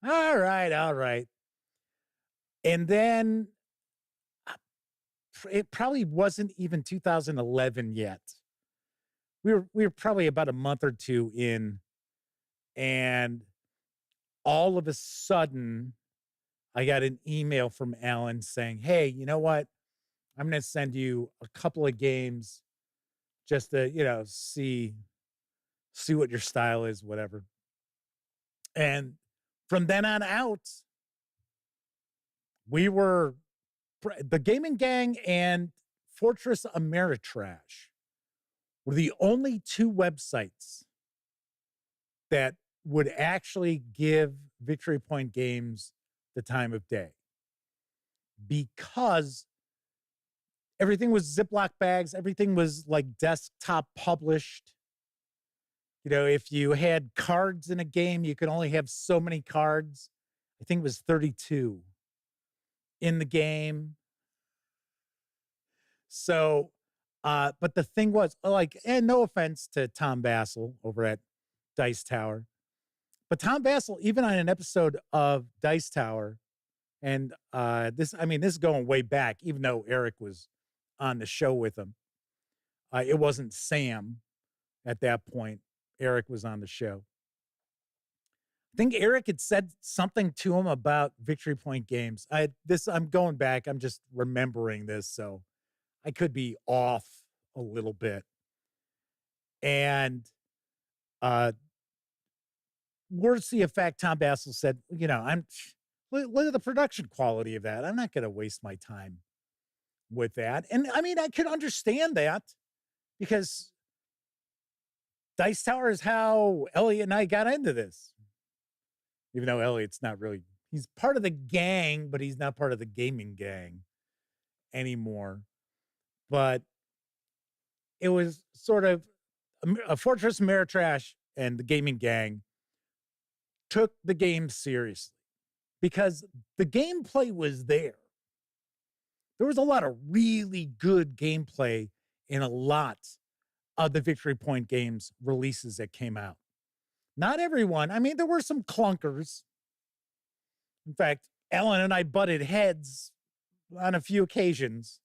Speaker 1: all right. And then it probably wasn't even 2011 yet. We were probably about a month or two in, and all of a sudden, I got an email from Alan saying, hey, you know what? I'm going to send you a couple of games just to, see what your style is, whatever. And from then on out, we were, the Gaming Gang and Fortress Ameritrash were the only two websites that would actually give Victory Point Games the time of day. because everything was Ziploc bags. Everything was like desktop published. You know, if you had cards in a game, you could only have so many cards. I think it was 32 in the game. So, but the thing was, like, and no offense to Tom Bassel over at Dice Tower, but Tom Bassel, even on an episode of Dice Tower, and this is going way back, even though Eric was on the show with him. It wasn't Sam at that point. Eric was on the show. I think Eric had said something to him about Victory Point Games. I'm going back. I'm just remembering this, so I could be off a little bit. And words to the effect, Tom Bassel said, you know, look at the production quality of that. I'm not going to waste my time with that. And I mean, I could understand that because Dice Tower is how Elliot and I got into this. Even though Elliot's not really, he's part of the gang, but he's not part of the gaming gang anymore. But it was sort of a Fortress Ameritrash and the gaming gang took the game seriously because the gameplay was there. There was a lot of really good gameplay in a lot of the Victory Point Games releases that came out. Not everyone. I mean, there were some clunkers. In fact, Alan and I butted heads on a few occasions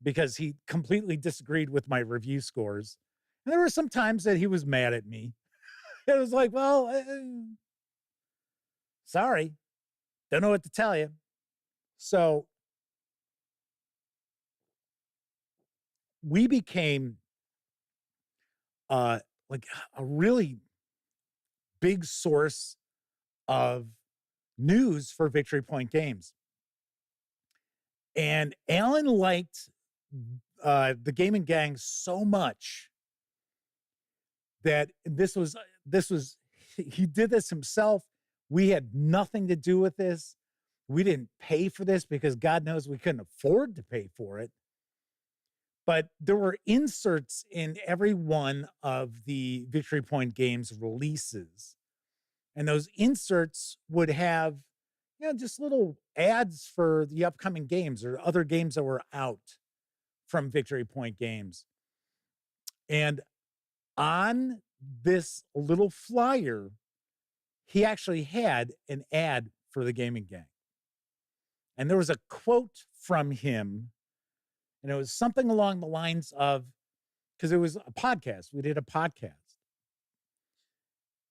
Speaker 1: because he completely disagreed with my review scores. And there were some times that he was mad at me. It was like, well, sorry, don't know what to tell you. So we became like a really big source of news for Victory Point Games. And Alan liked the gaming gang so much that this was he did this himself. We had nothing to do with this. We didn't pay for this because God knows we couldn't afford to pay for it. But there were inserts in every one of the Victory Point Games releases. And those inserts would have, you know, just little ads for the upcoming games or other games that were out from Victory Point Games. And on this little flyer, he actually had an ad for the gaming gang. And there was a quote from him, and it was something along the lines of, because it was a podcast, we did a podcast.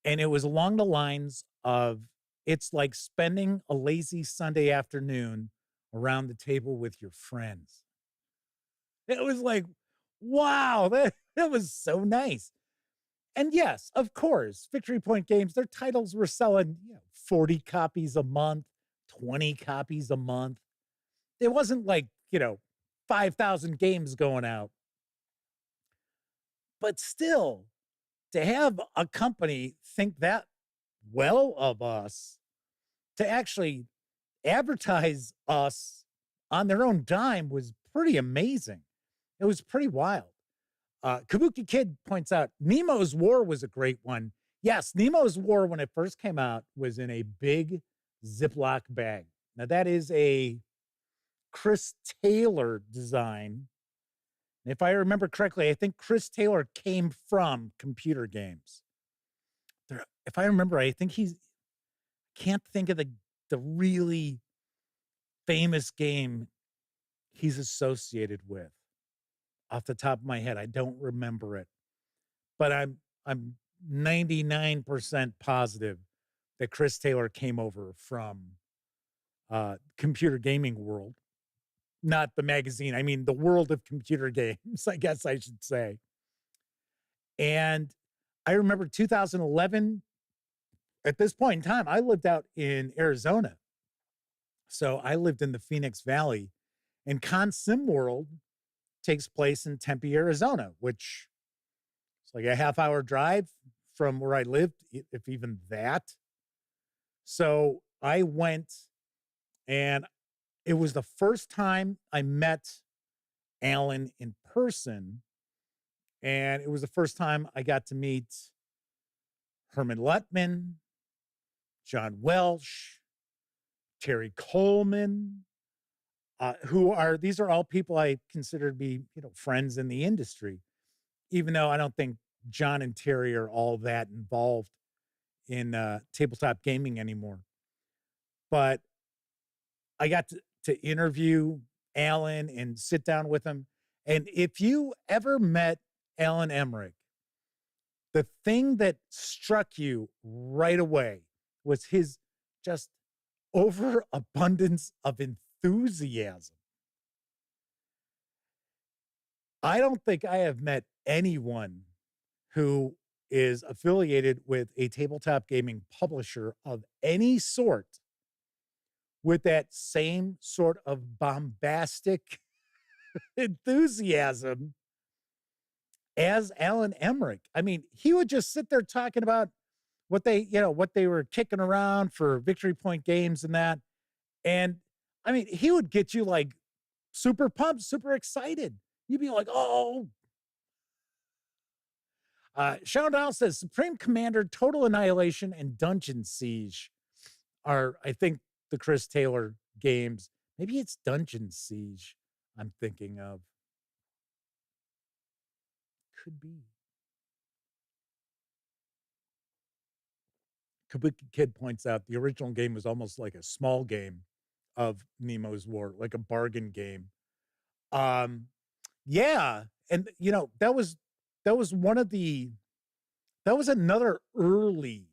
Speaker 1: And it was along the lines of, it's like spending a lazy Sunday afternoon around the table with your friends. It was like, wow, that was so nice. And yes, of course, Victory Point Games, their titles were selling 40 copies a month, 20 copies a month. It wasn't like, 5,000 games going out. But still, to have a company think that well of us, to actually advertise us on their own dime was pretty amazing. It was pretty wild. Kabuki Kid points out, Nemo's War was a great one. Yes, Nemo's War, when it first came out, was in a big Ziploc bag. Now, that is a Chris Taylor design. If I remember correctly, I think Chris Taylor came from Computer Games. If I remember, I think can't think of the really famous game he's associated with. Off the top of my head, I don't remember it. But I'm 99% positive that Chris Taylor came over from computer gaming world. Not the magazine. I mean, the world of computer games, I guess I should say. And I remember 2011, at this point in time, I lived out in Arizona. So I lived in the Phoenix Valley, and Consim World takes place in Tempe, Arizona, which is like a half-hour drive from where I lived, if even that. So I went, and it was the first time I met Alan in person. And it was the first time I got to meet Herman Lutman, John Welsh, Terry Coleman, these are all people I consider to be, friends in the industry, even though I don't think John and Terry are all that involved in tabletop gaming anymore. But I got to interview Alan and sit down with him. And if you ever met Alan Emrich, the thing that struck you right away was his just overabundance of enthusiasm. I don't think I have met anyone who is affiliated with a tabletop gaming publisher of any sort with that same sort of bombastic enthusiasm as Alan Emrich. I mean, he would just sit there talking about what they were kicking around for Victory Point Games and that. And I mean, he would get you like super pumped, super excited. You'd be like, oh. Sean Dow says Supreme Commander, Total Annihilation, and Dungeon Siege are, I think, the Chris Taylor games. Maybe it's Dungeon Siege I'm thinking of. Could be. Kabuki Kid points out the original game was almost like a small game of Nemo's War, like a bargain game. Yeah, and that was another early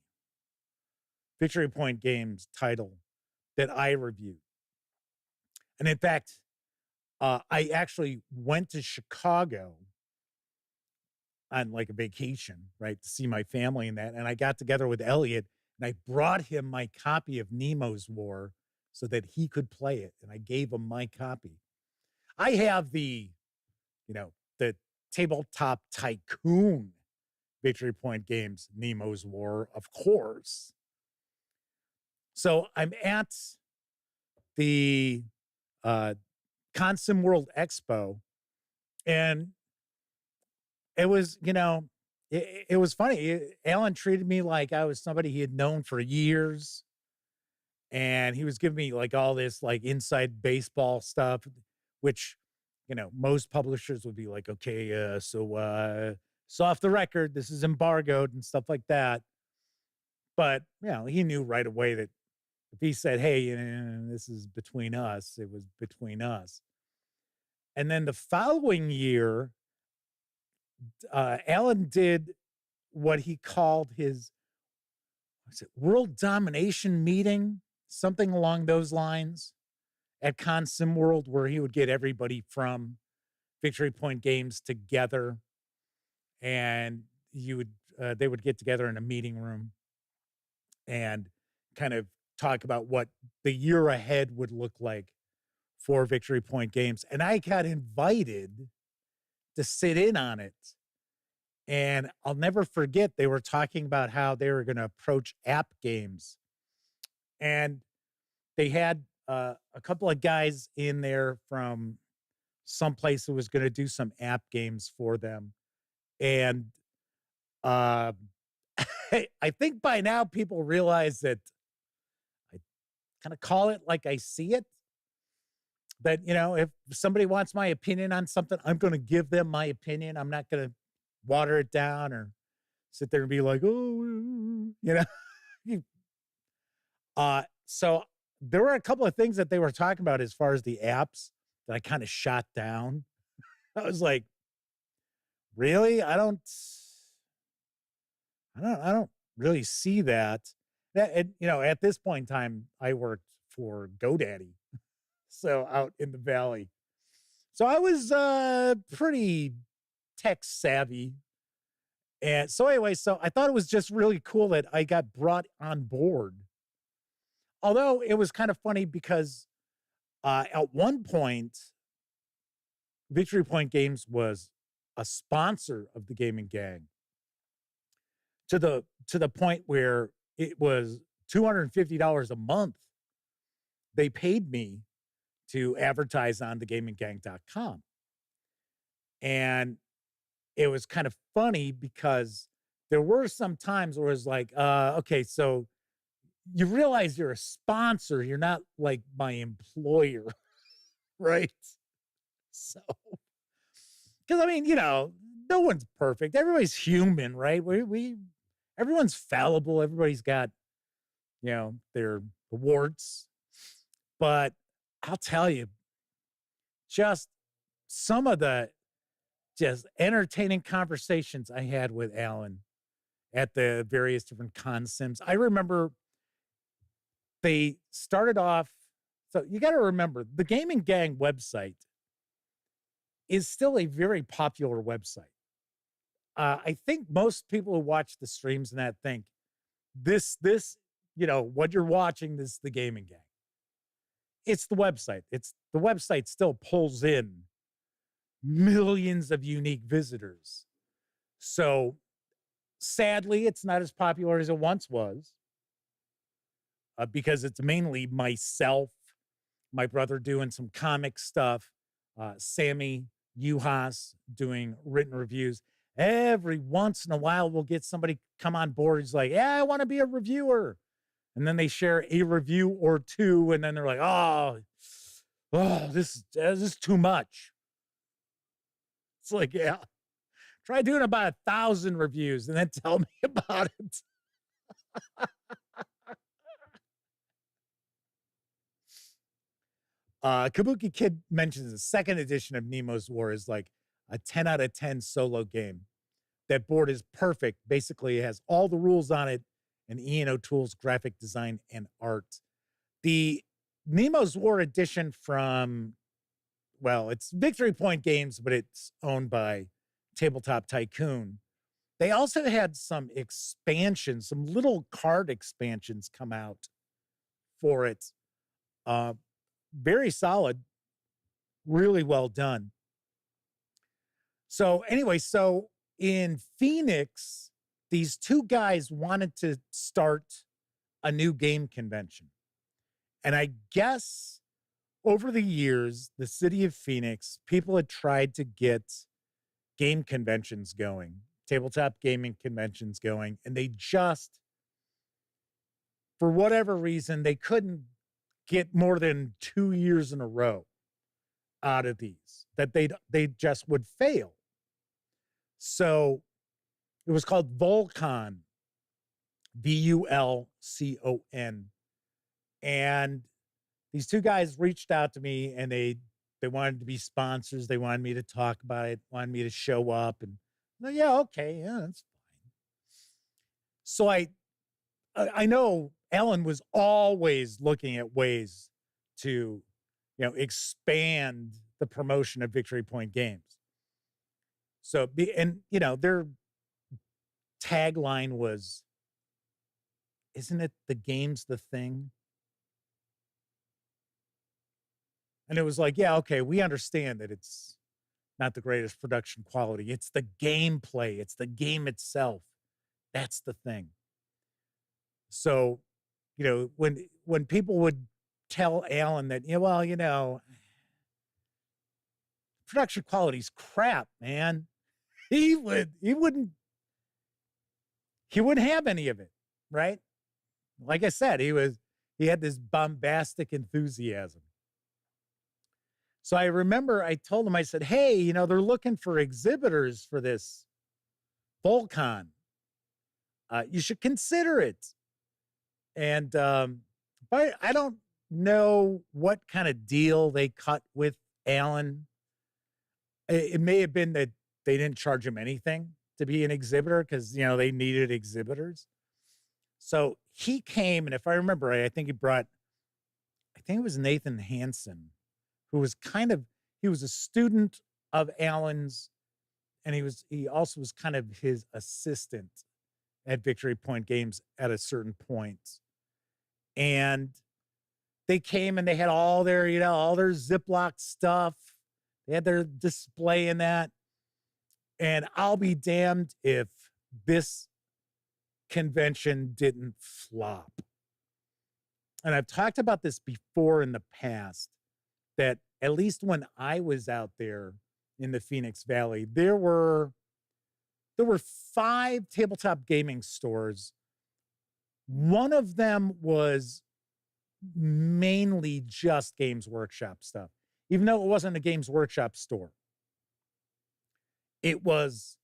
Speaker 1: Victory Point Games title that I reviewed. And in fact, I actually went to Chicago on like a vacation, right, to see my family and that. And I got together with Elliot and I brought him my copy of Nemo's War so that he could play it. And I gave him my copy. I have the Tabletop Tycoon Victory Point Games Nemo's War, of course. So I'm at the Consim World Expo, and it was, it was funny. Alan treated me like I was somebody he had known for years, and he was giving me like all this like inside baseball stuff, which, most publishers would be like, okay, so off the record, this is embargoed and stuff like that. But, he knew right away that if he said, hey, this is between us, it was between us. And then the following year, Alan did what he called his world domination meeting, something along those lines at Consim World, where he would get everybody from Victory Point Games together, and they would get together in a meeting room and kind of talk about what the year ahead would look like for Victory Point Games. And I got invited to sit in on it. And I'll never forget, they were talking about how they were going to approach app games. And they had a couple of guys in there from someplace who was going to do some app games for them. And I think by now people realize that I kind of call it like I see it. That, if somebody wants my opinion on something, I'm going to give them my opinion. I'm not going to water it down or sit there and be like, oh, so there were a couple of things that they were talking about as far as the apps that I kind of shot down. I was like, really? I don't really see that. And, at this point in time, I worked for GoDaddy. So out in the valley. So I was pretty tech savvy. And so anyway, so I thought it was just really cool that I got brought on board. Although it was kind of funny because at one point, Victory Point Games was a sponsor of the Gaming Gang to the point where it was $250 a month they paid me to advertise on thegaminggang.com. And it was kind of funny because there were some times where it was like, okay, so you realize you're a sponsor. You're not like my employer, right? So, because I mean, no one's perfect. Everybody's human, right? Everyone's fallible. Everybody's got, their warts. But I'll tell you, just some of the just entertaining conversations I had with Alan at the various different con sims. I remember they started off. So you got to remember, the Gaming Gang website is still a very popular website. I think most people who watch the streams and that think this, what you're watching, this is the Gaming Gang. It's the website. The website still pulls in millions of unique visitors. So sadly, it's not as popular as it once was because it's mainly myself, my brother doing some comic stuff, Sammy Uhas doing written reviews. Every once in a while, we'll get somebody come on board who's like, yeah, I want to be a reviewer. And then they share a review or two, and then they're like, oh, this is too much. It's like, yeah, try doing about 1,000 reviews and then tell me about it. Kabuki Kid mentions the second edition of Nemo's War is like a 10 out of 10 solo game. That board is perfect. Basically, it has all the rules on it and Ian O'Toole's graphic design and art. The Nemo's War edition from, well, it's Victory Point Games, but it's owned by Tabletop Tycoon. They also had some expansions, some little card expansions come out for it. Very solid, really well done. So anyway, so in Phoenix, these two guys wanted to start a new game convention. And I guess over the years, the city of Phoenix, people had tried to get game conventions going, tabletop gaming conventions going, and they just, for whatever reason, they couldn't get more than 2 years in a row out of these, that they just would fail. So it was called Volcon, VULCON. And these two guys reached out to me and they wanted to be sponsors. They wanted me to talk about it, wanted me to show up. And yeah, okay, yeah, that's fine. So I know Ellen was always looking at ways to, expand the promotion of Victory Point Games. So, their tagline was, isn't it the game's the thing? And it was like, yeah, okay, we understand that it's not the greatest production quality. It's the gameplay. It's the game itself. That's the thing. So, when people would tell Alan that, production quality's crap, man, he wouldn't have any of it, right? Like I said, he had this bombastic enthusiasm. So I remember I told him, I said, hey, they're looking for exhibitors for this Volcon. You should consider it. And but I don't know what kind of deal they cut with Alan. It may have been that they didn't charge him anything to be an exhibitor because, they needed exhibitors. So he came, and if I remember right, I think it was Nathan Hansen, who was he was a student of Alan's, and he also was kind of his assistant at Victory Point Games at a certain point. And they came and they had all their Ziploc stuff. They had their display in that. And I'll be damned if this convention didn't flop. And I've talked about this before in the past. that at least when I was out there in the Phoenix Valley, there were 5 tabletop gaming stores. One of them was mainly just Games Workshop stuff, even though it wasn't a Games Workshop store. It was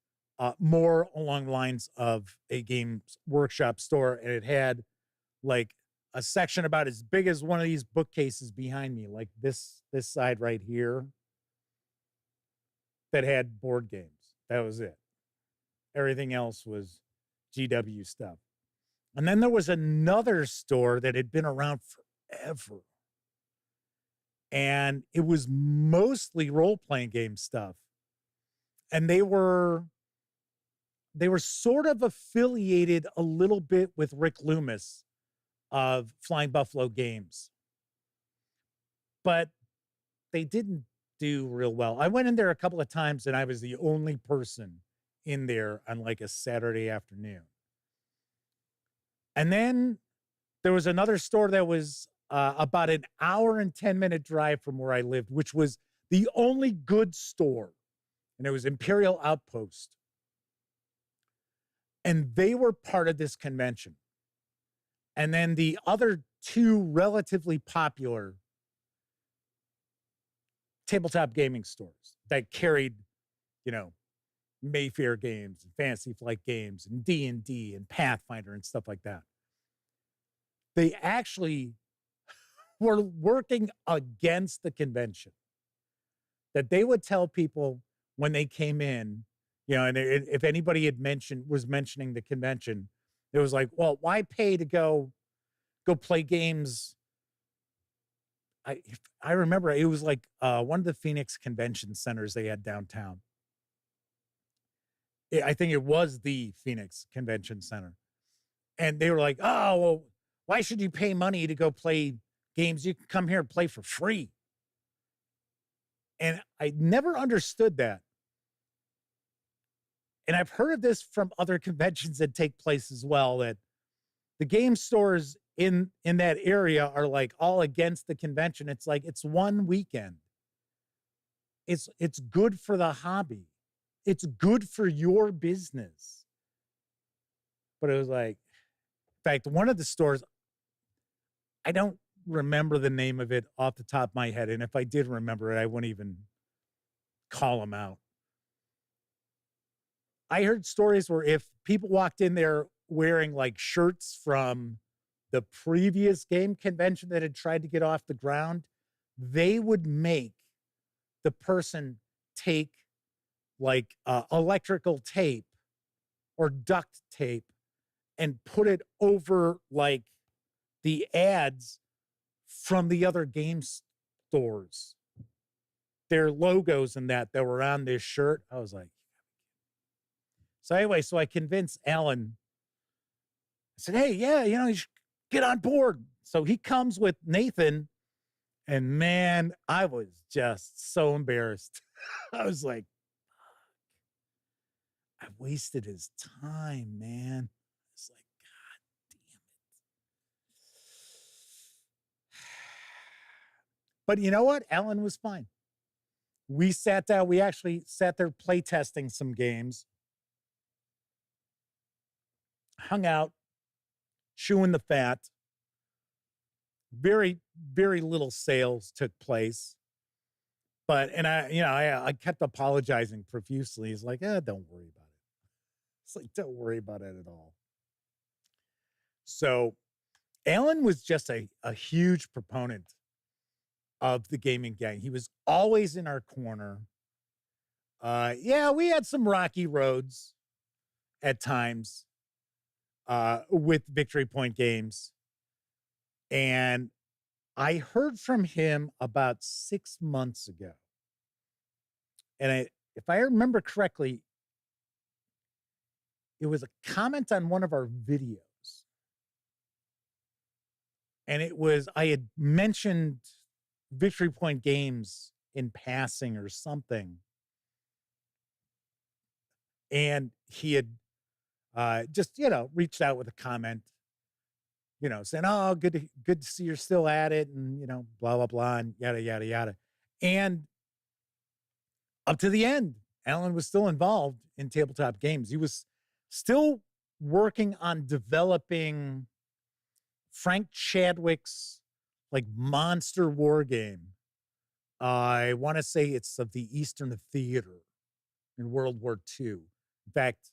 Speaker 1: more along the lines of a Games Workshop store, and it had like a section about as big as one of these bookcases behind me, like this side right here, that had board games. That was it. Everything else was GW stuff. And then there was another store that had been around forever. And it was mostly role-playing game stuff. And they were sort of affiliated a little bit with Rick Loomis of Flying Buffalo Games. But they didn't do real well. I went in there a couple of times and I was the only person in there on like a Saturday afternoon. And then there was another store that was about an hour and 10-minute drive from where I lived, which was the only good store. And it was Imperial Outpost. And they were part of this convention. And then the other 2 relatively popular tabletop gaming stores that carried, Mayfair Games and Fantasy Flight Games and D&D and Pathfinder and stuff like that. They actually were working against the convention. That they would tell people when they came in, and if anybody was mentioning the convention, it was like, well, why pay to go play games? I remember it was like one of the Phoenix convention centers they had downtown. I think it was the Phoenix Convention Center. And they were like, oh, well, why should you pay money to go play games? You can come here and play for free. And I never understood that. And I've heard of this from other conventions that take place as well, that the game stores in that area are like all against the convention. It's like, it's one weekend. It's good for the hobby. It's good for your business. But it was like, in fact, one of the stores, I don't remember the name of it off the top of my head. And if I did remember it, I wouldn't even call them out. I heard stories where if people walked in there wearing like shirts from the previous game convention that had tried to get off the ground, they would make the person take like electrical tape or duct tape and put it over like the ads from the other game stores, their logos and that were on this shirt. I was like, so anyway, so I convinced Alan. I said, hey, yeah, you should get on board. So he comes with Nathan, and man, I was just so embarrassed. I was like, I wasted his time, man. It's like, God damn it. But you know what? Alan was fine. We sat down. We actually sat there play testing some games. Hung out, chewing the fat. Very, very little sales took place. But, and I kept apologizing profusely. He's like, don't worry about it. It's like, don't worry about it at all. So Alan was just a huge proponent of the gaming gang. He was always in our corner. Yeah, we had some rocky roads at times with Victory Point Games. And I heard from him about 6 months ago. And if I remember correctly, it was a comment on one of our videos. And it was, I had mentioned Victory Point Games in passing or something. And he had just, reached out with a comment. saying, "Oh, good to see you're still at it," and blah blah blah, and yada yada yada. And up to the end, Alan was still involved in tabletop games. He was still working on developing Frank Chadwick's like monster war game. I want to say it's of the Eastern Theater in World War II. In fact,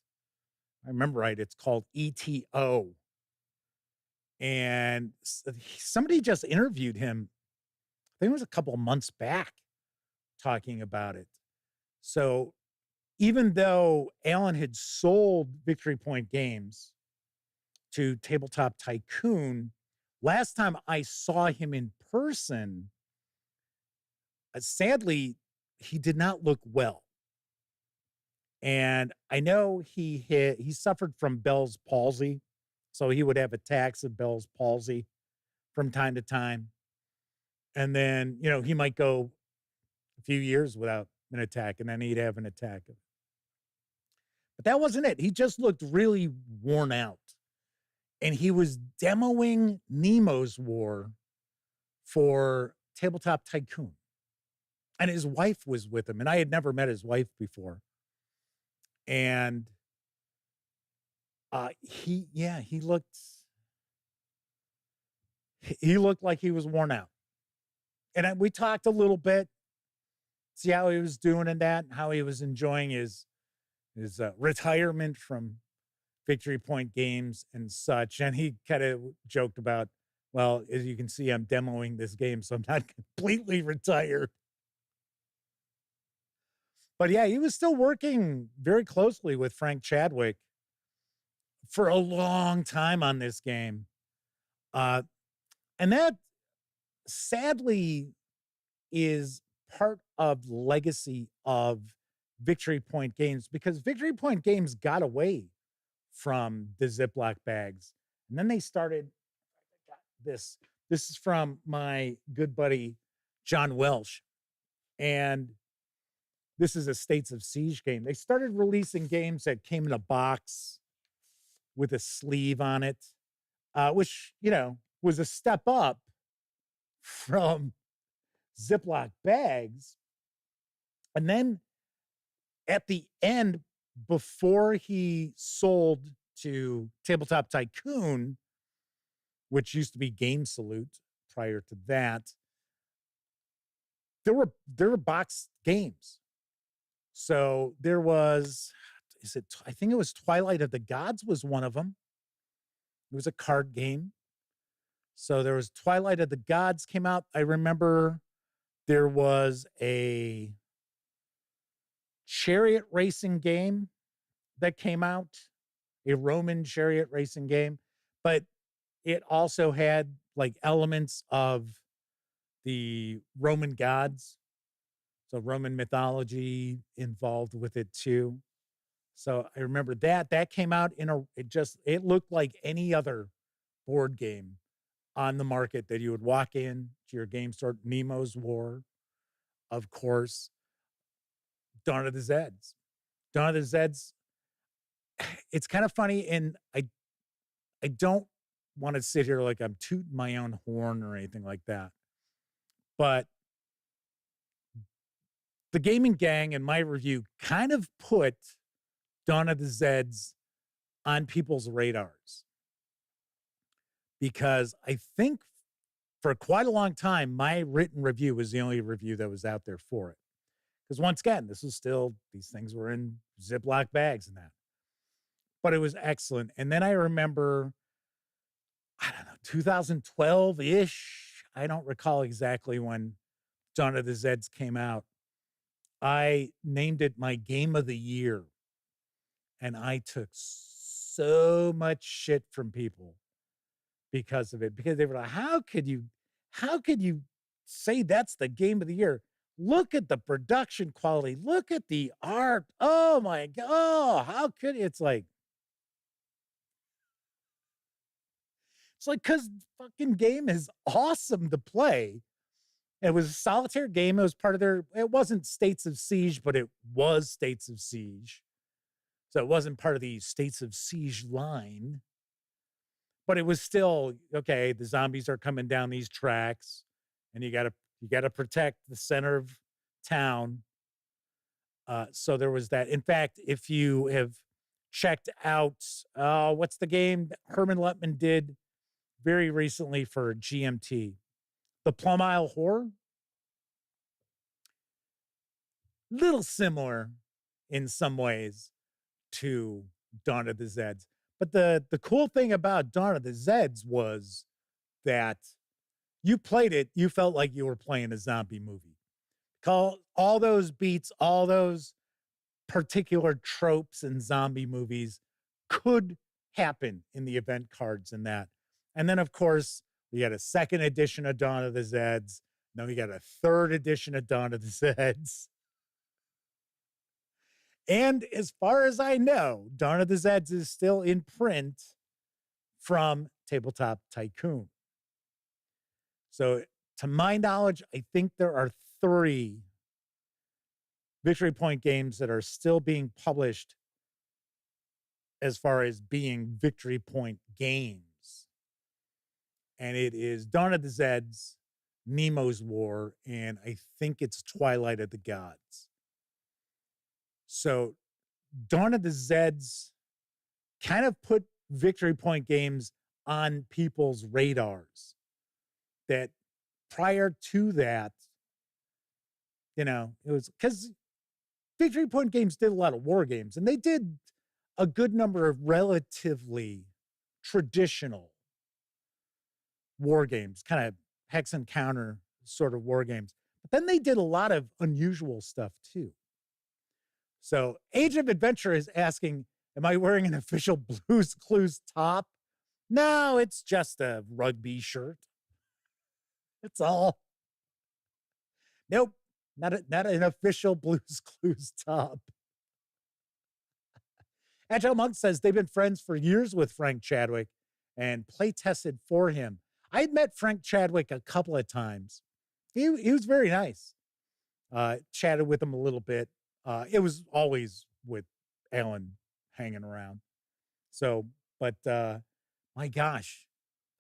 Speaker 1: I remember right, it's called ETO. And somebody just interviewed him, I think it was a couple of months back, talking about it. So even though Alan had sold Victory Point Games to Tabletop Tycoon, last time I saw him in person, sadly, he did not look well. And I know he suffered from Bell's palsy, so he would have attacks of Bell's palsy from time to time. And then, he might go a few years without an attack, and then he'd have an attack. But that wasn't it. He just looked really worn out. And he was demoing Nemo's War for Tabletop Tycoon. And his wife was with him, and I had never met his wife before. And he looked like he was worn out. And we talked a little bit, see how he was doing in that, and how he was enjoying his retirement from Victory Point Games and such. And he kind of joked about, well, as you can see, I'm demoing this game, so I'm not completely retired. But yeah, he was still working very closely with Frank Chadwick for a long time on this game. And that sadly is part of the legacy of Victory Point Games, because Victory Point Games got away from the Ziploc bags. And then they started, this is from my good buddy, John Welsh. And this is a States of Siege game. They started releasing games that came in a box with a sleeve on it, which, was a step up from Ziploc bags. And then at the end, before he sold to Tabletop Tycoon, which used to be Game Salute prior to that, there were box games. So there was, I think it was Twilight of the Gods was one of them. It was a card game. So there was Twilight of the Gods came out. I remember there was a chariot racing game that came out, a Roman chariot racing game, but it also had like elements of the Roman gods. So Roman mythology involved with it too. So I remember that came out it looked like any other board game on the market that you would walk in to your game store. Nemo's War, of course. Dawn of the Zeds. Dawn of the Zeds. It's kind of funny, and I don't want to sit here like I'm tooting my own horn or anything like that. But the Gaming Gang in my review kind of put Dawn of the Zeds on people's radars, because I think for quite a long time, my written review was the only review that was out there for it. Because once again, these things were in Ziploc bags and that. But it was excellent. And then I remember, I don't know, 2012-ish, I don't recall exactly when Dawn of the Zeds came out. I named it my game of the year. And I took so much shit from people because of it. Because they were like, how could you say that's the game of the year? Look at the production quality. Look at the art. Oh my God. Oh, how could it's like, because fucking game is awesome to play. It was a solitaire game. It was part of it wasn't States of Siege, but it was States of Siege. So it wasn't part of the States of Siege line. but it was still okay. The zombies are coming down these tracks, and you gotta protect the center of town. So there was that. In fact, if you have checked out, what's the game that Herman Lutman did very recently for GMT, the Plum Isle Horror, little similar in some ways to Dawn of the Zeds. But the cool thing about Dawn of the Zeds was that you played it, you felt like you were playing a zombie movie. Call all those beats, all those particular tropes in zombie movies could happen in the event cards in that. And then, of course, we had a second edition of Dawn of the Zeds. Then we got a third edition of Dawn of the Zeds. And as far as I know, Dawn of the Zeds is still in print from Tabletop Tycoon. So, to my knowledge, I think there are 3 Victory Point games that are still being published as far as being Victory Point games. And it is Dawn of the Zeds, Nemo's War, and I think it's Twilight of the Gods. So Dawn of the Zeds kind of put Victory Point games on people's radars that prior to that, it was because Victory Point games did a lot of war games, and they did a good number of relatively traditional war games, kind of hex and counter sort of war games. But then they did a lot of unusual stuff too. So Age of Adventure is asking, am I wearing an official Blues Clues top? No, it's just a rugby shirt. That's all. Nope, not an official Blues Clues top. Agile Monk says they've been friends for years with Frank Chadwick and play tested for him. I'd met Frank Chadwick a couple of times. He was very nice. Chatted with him a little bit. It was always with Alan hanging around. So, but my gosh,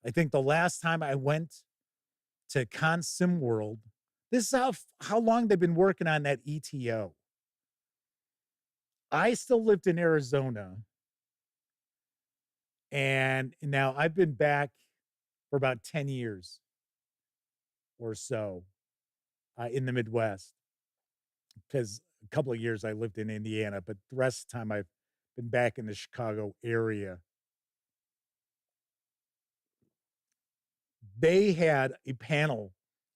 Speaker 1: I think the last time I went to Con Sim World, this is how long they've been working on that ETO. I still lived in Arizona, and now I've been back for about 10 years or so in the Midwest, because a couple of years I lived in Indiana, but the rest of the time I've been back in the Chicago area. They had a panel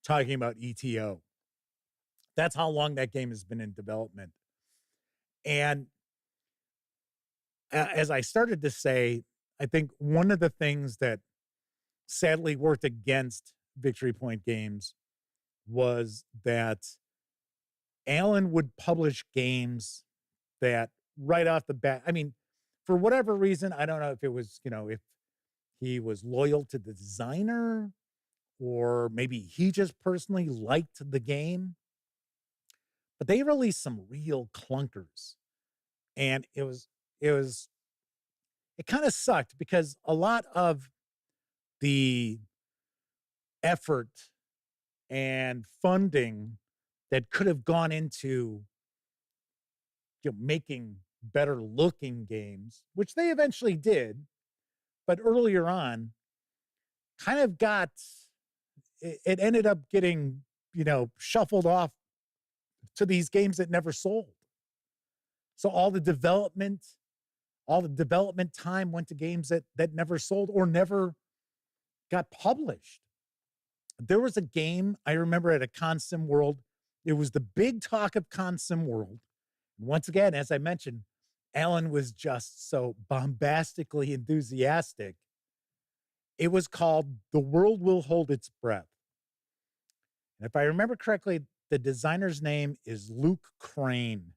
Speaker 1: talking about ETO. That's how long that game has been in development. And as I started to say, I think one of the things that sadly worked against Victory Point games was that Alan would publish games that right off the bat, I mean, for whatever reason, I don't know if it was, if he was loyal to the designer or maybe he just personally liked the game, but they released some real clunkers. And it kind of sucked because a lot of the effort and funding that could have gone into making better looking games, which they eventually did, but earlier on kind of it ended up getting, shuffled off to these games that never sold. So all the development time went to games that never sold or never got published. There was a game I remember at a Con Sim World. It was the big talk of Con Sim World. Once again, as I mentioned, Alan was just so bombastically enthusiastic. It was called The World Will Hold Its Breath. And if I remember correctly, the designer's name is Luke Crane,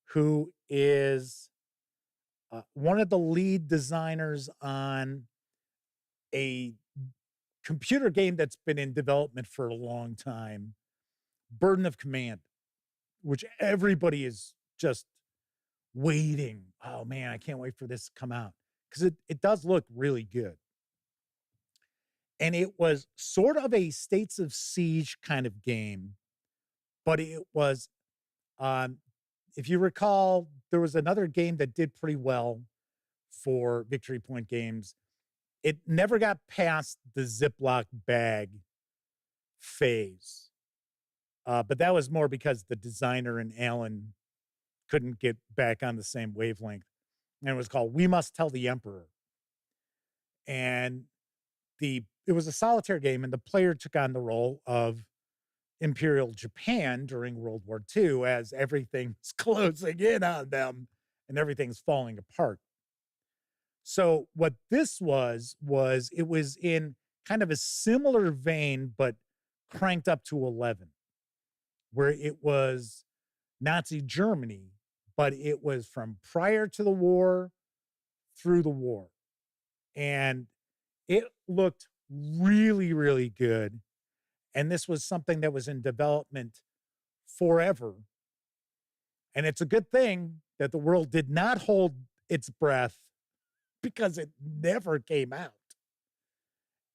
Speaker 1: who is one of the lead designers on a computer game that's been in development for a long time, Burden of Command, which everybody is just waiting. Oh man, I can't wait for this to come out because it does look really good. And it was sort of a States of Siege kind of game, but it was, if you recall, there was another game that did pretty well for Victory Point Games. It never got past the Ziploc bag phase. But that was more because the designer and Alan couldn't get back on the same wavelength. And it was called We Must Tell the Emperor. And it was a solitaire game, and the player took on the role of Imperial Japan during World War II as everything's closing in on them and everything's falling apart. So what this was it was in kind of a similar vein, but cranked up to 11, where it was Nazi Germany, but it was from prior to the war through the war. And it looked really, really good. And this was something that was in development forever. And it's a good thing that the world did not hold its breath because it never came out.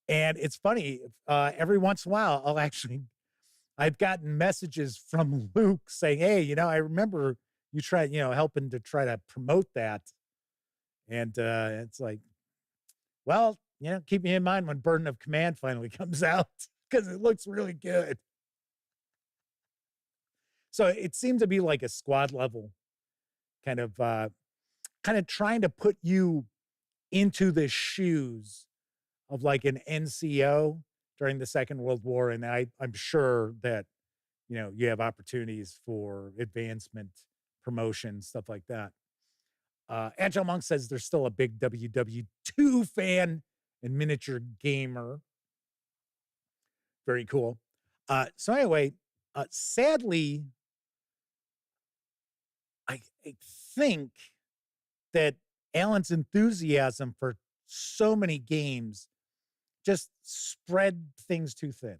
Speaker 1: And it's funny, every once in a while, I've gotten messages from Luke saying, hey, I remember you tried, helping to try to promote that. And it's like, well, keep me in mind when Burden of Command finally comes out, because it looks really good. So it seemed to be like a squad level kind of trying to put you into the shoes of like an NCO during the Second World War. And I'm sure that, you have opportunities for advancement, promotion, stuff like that. Agile Monk says there's still a big WW2 fan and miniature gamer. Very cool. So anyway, sadly, I think that Alan's enthusiasm for so many games just spread things too thin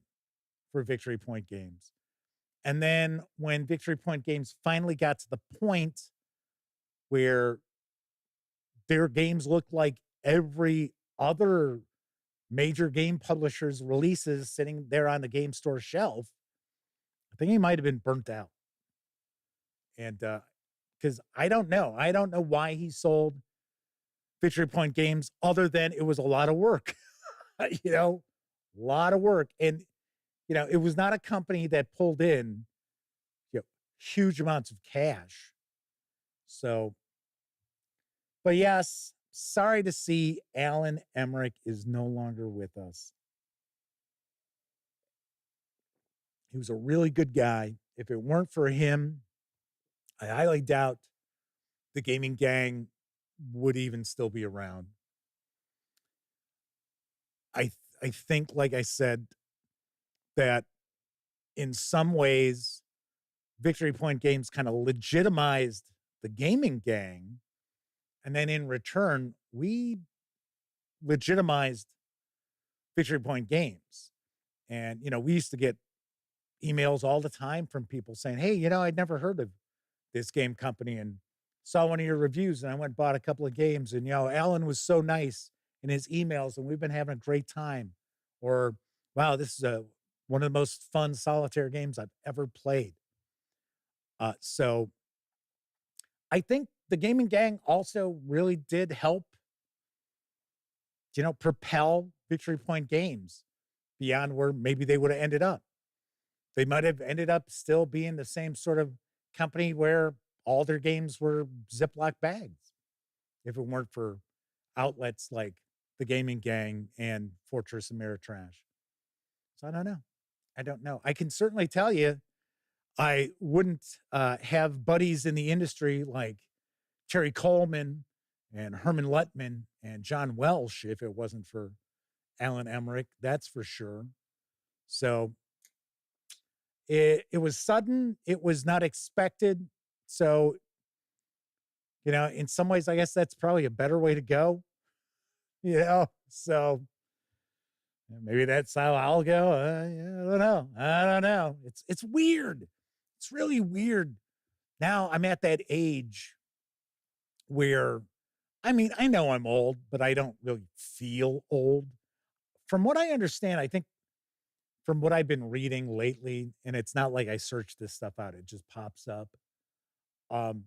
Speaker 1: for Victory Point Games. And then when Victory Point Games finally got to the point where their games looked like every other major game publisher's releases sitting there on the game store shelf, I think he might have been burnt out. And because I don't know why he sold Victory Point Games other than it was a lot of work. A lot of work. And, it was not a company that pulled in, huge amounts of cash. So, but yes, sorry to see Alan Emrich is no longer with us. He was a really good guy. If it weren't for him, I highly doubt the gaming gang would even still be around. I think, like I said, that in some ways, Victory Point Games kind of legitimized the gaming gang. And then in return, we legitimized Victory Point Games. And, we used to get emails all the time from people saying, hey, I'd never heard of this game company and saw one of your reviews, and I went and bought a couple of games. And, Alan was so nice in his emails, and we've been having a great time. Or, wow, this is one of the most fun solitaire games I've ever played. So I think the gaming gang also really did help, propel Victory Point Games beyond where maybe they would have ended up. They might have ended up still being the same sort of company where all their games were Ziploc bags if it weren't for outlets like the Gaming Gang and Fortress Ameritrash. So I don't know. I can certainly tell you I wouldn't have buddies in the industry like Terry Coleman and Herman Luttman and John Welsh if it wasn't for Alan Emrich, that's for sure. So it was sudden. It was not expected. So, in some ways, I guess that's probably a better way to go. So maybe that's how I'll go. I don't know. It's weird. It's really weird. Now I'm at that age where I mean, I know I'm old, but I don't really feel old. From what I understand, I think from what I've been reading lately, and it's not like I search this stuff out, it just pops up. Um,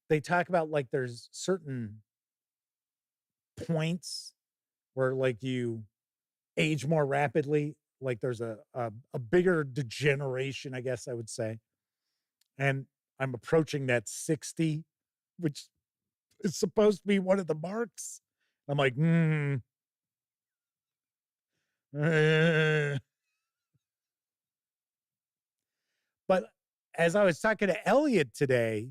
Speaker 1: they talk about like there's certain points where like you age more rapidly. Like there's a bigger degeneration, I guess I would say. And I'm approaching that 60, which is supposed to be one of the marks. I'm like, But as I was talking to Elliot today,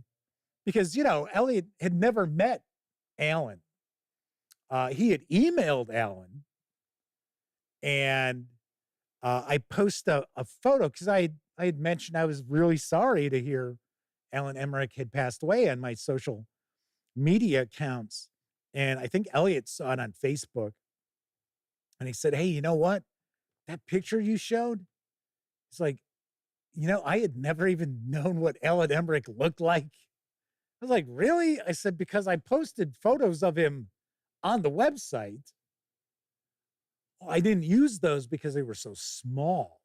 Speaker 1: because, Elliot had never met Alan. He had emailed Alan, and I posted a photo because I had mentioned I was really sorry to hear Alan Emrich had passed away on my social media accounts. And I think Elliot saw it on Facebook. And he said, "Hey, you know what? That picture you showed?" It's like, I had never even known what Alan Emrich looked like. I was like, "Really?" I said, "Because I posted photos of him on the website. I didn't use those because they were so small.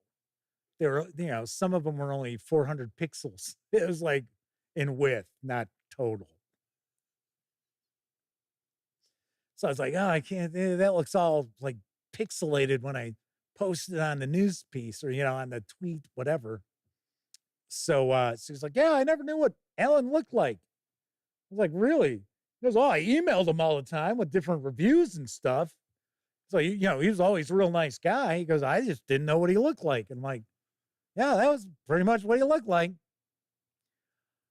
Speaker 1: They were, some of them were only 400 pixels. It was like in width, not total. So I was like, oh, I can't, that looks all like pixelated when I posted it on the news piece or, on the tweet, whatever." So he's like, "Yeah, I never knew what Alan looked like." I was like, "Really?" He goes, "Oh, I emailed him all the time with different reviews and stuff. So, he was always a real nice guy." He goes, "I just didn't know what he looked like." And I'm like, "Yeah, that was pretty much what he looked like."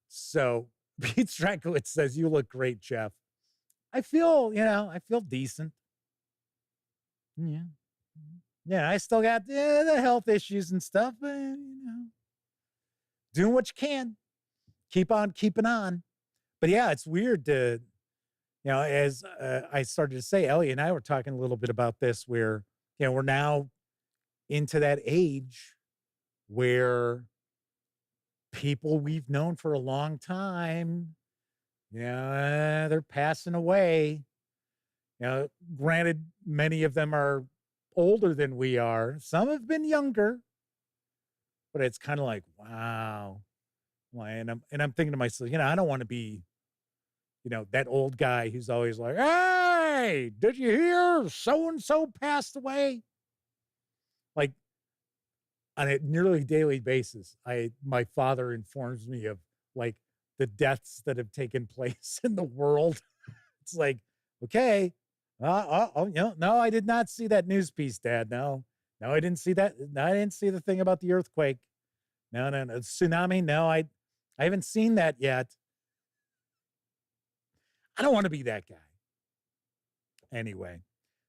Speaker 1: So Pete Strakowitz says, "You look great, Jeff." I feel decent. Yeah. Yeah, I still got the health issues and stuff, but, doing what you can. Keep on keeping on. But yeah, it's weird to, as I started to say, Ellie and I were talking a little bit about this where, we're now into that age where people we've known for a long time, they're passing away. Granted, many of them are older than we are. Some have been younger, but it's kind of like, wow. And I'm thinking to myself, I don't want to be, that old guy who's always like, "Hey, did you hear so-and-so passed away?" Like on a nearly daily basis, my father informs me of like the deaths that have taken place in the world. It's like, okay, no, I did not see that news piece, Dad. No, I didn't see that. No, I didn't see the thing about the earthquake. No, tsunami. No, I haven't seen that yet. I don't want to be that guy. Anyway,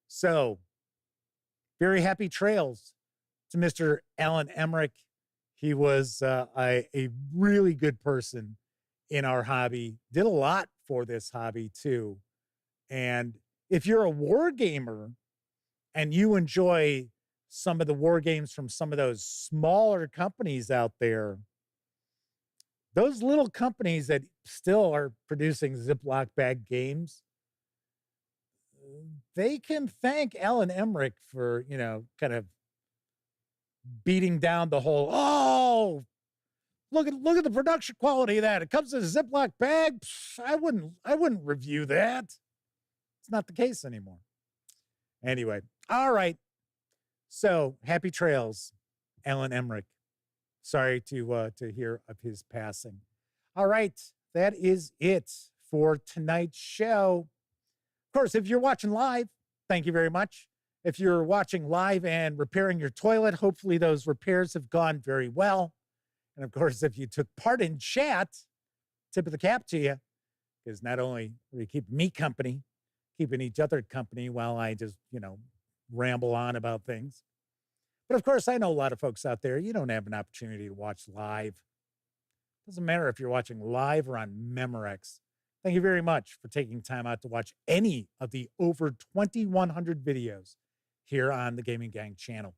Speaker 1: so very happy trails to Mr. Alan Emrich. He was a really good person in our hobby, did a lot for this hobby too. And if you're a war gamer and you enjoy some of the war games from some of those smaller companies out there, those little companies that still are producing Ziploc bag games, they can thank Alan Emrich for, kind of beating down the whole, "Oh, look at the production quality of that. It comes in a Ziploc bag. Psh, I wouldn't review that." It's not the case anymore. Anyway, all right. So happy trails, Alan Emrich. Sorry to hear of his passing. All right, that is it for tonight's show. Of course, if you're watching live, thank you very much. If you're watching live and repairing your toilet, hopefully those repairs have gone very well. And of course, if you took part in chat, tip of the cap to you, because not only are you keeping me company, keeping each other company while I just, ramble on about things. But of course, I know a lot of folks out there, you don't have an opportunity to watch live. Doesn't matter if you're watching live or on Memorex. Thank you very much for taking time out to watch any of the over 2,100 videos here on the Gaming Gang channel.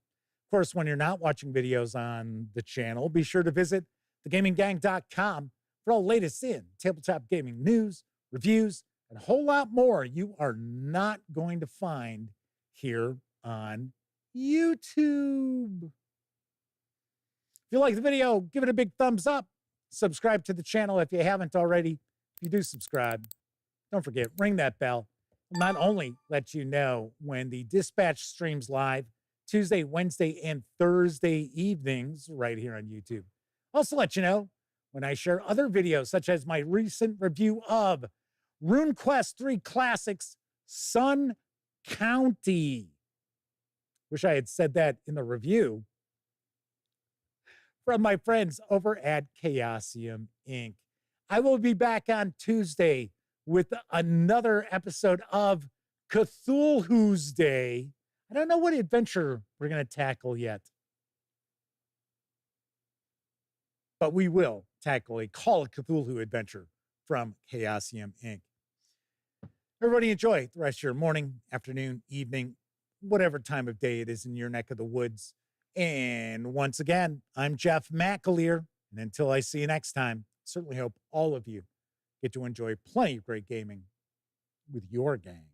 Speaker 1: Of course, when you're not watching videos on the channel, be sure to visit thegaminggang.com for all the latest in tabletop gaming news, reviews, and a whole lot more you are not going to find here on YouTube. If you like the video, give it a big thumbs up. Subscribe to the channel if you haven't already. If you do subscribe, don't forget, ring that bell. Not only let you know when the Dispatch streams live Tuesday, Wednesday, and Thursday evenings right here on YouTube. Also let you know when I share other videos, such as my recent review of RuneQuest 3 Classics Sun County. Wish I had said that in the review. From my friends over at Chaosium Inc. I will be back on Tuesday with another episode of Cthulhu's Day. I don't know what adventure we're going to tackle yet, but we will tackle a Call of Cthulhu adventure from Chaosium Inc. Everybody enjoy the rest of your morning, afternoon, evening, whatever time of day it is in your neck of the woods. And once again, I'm Jeff McAleer. And until I see you next time, certainly hope all of you get to enjoy plenty of great gaming with your gang.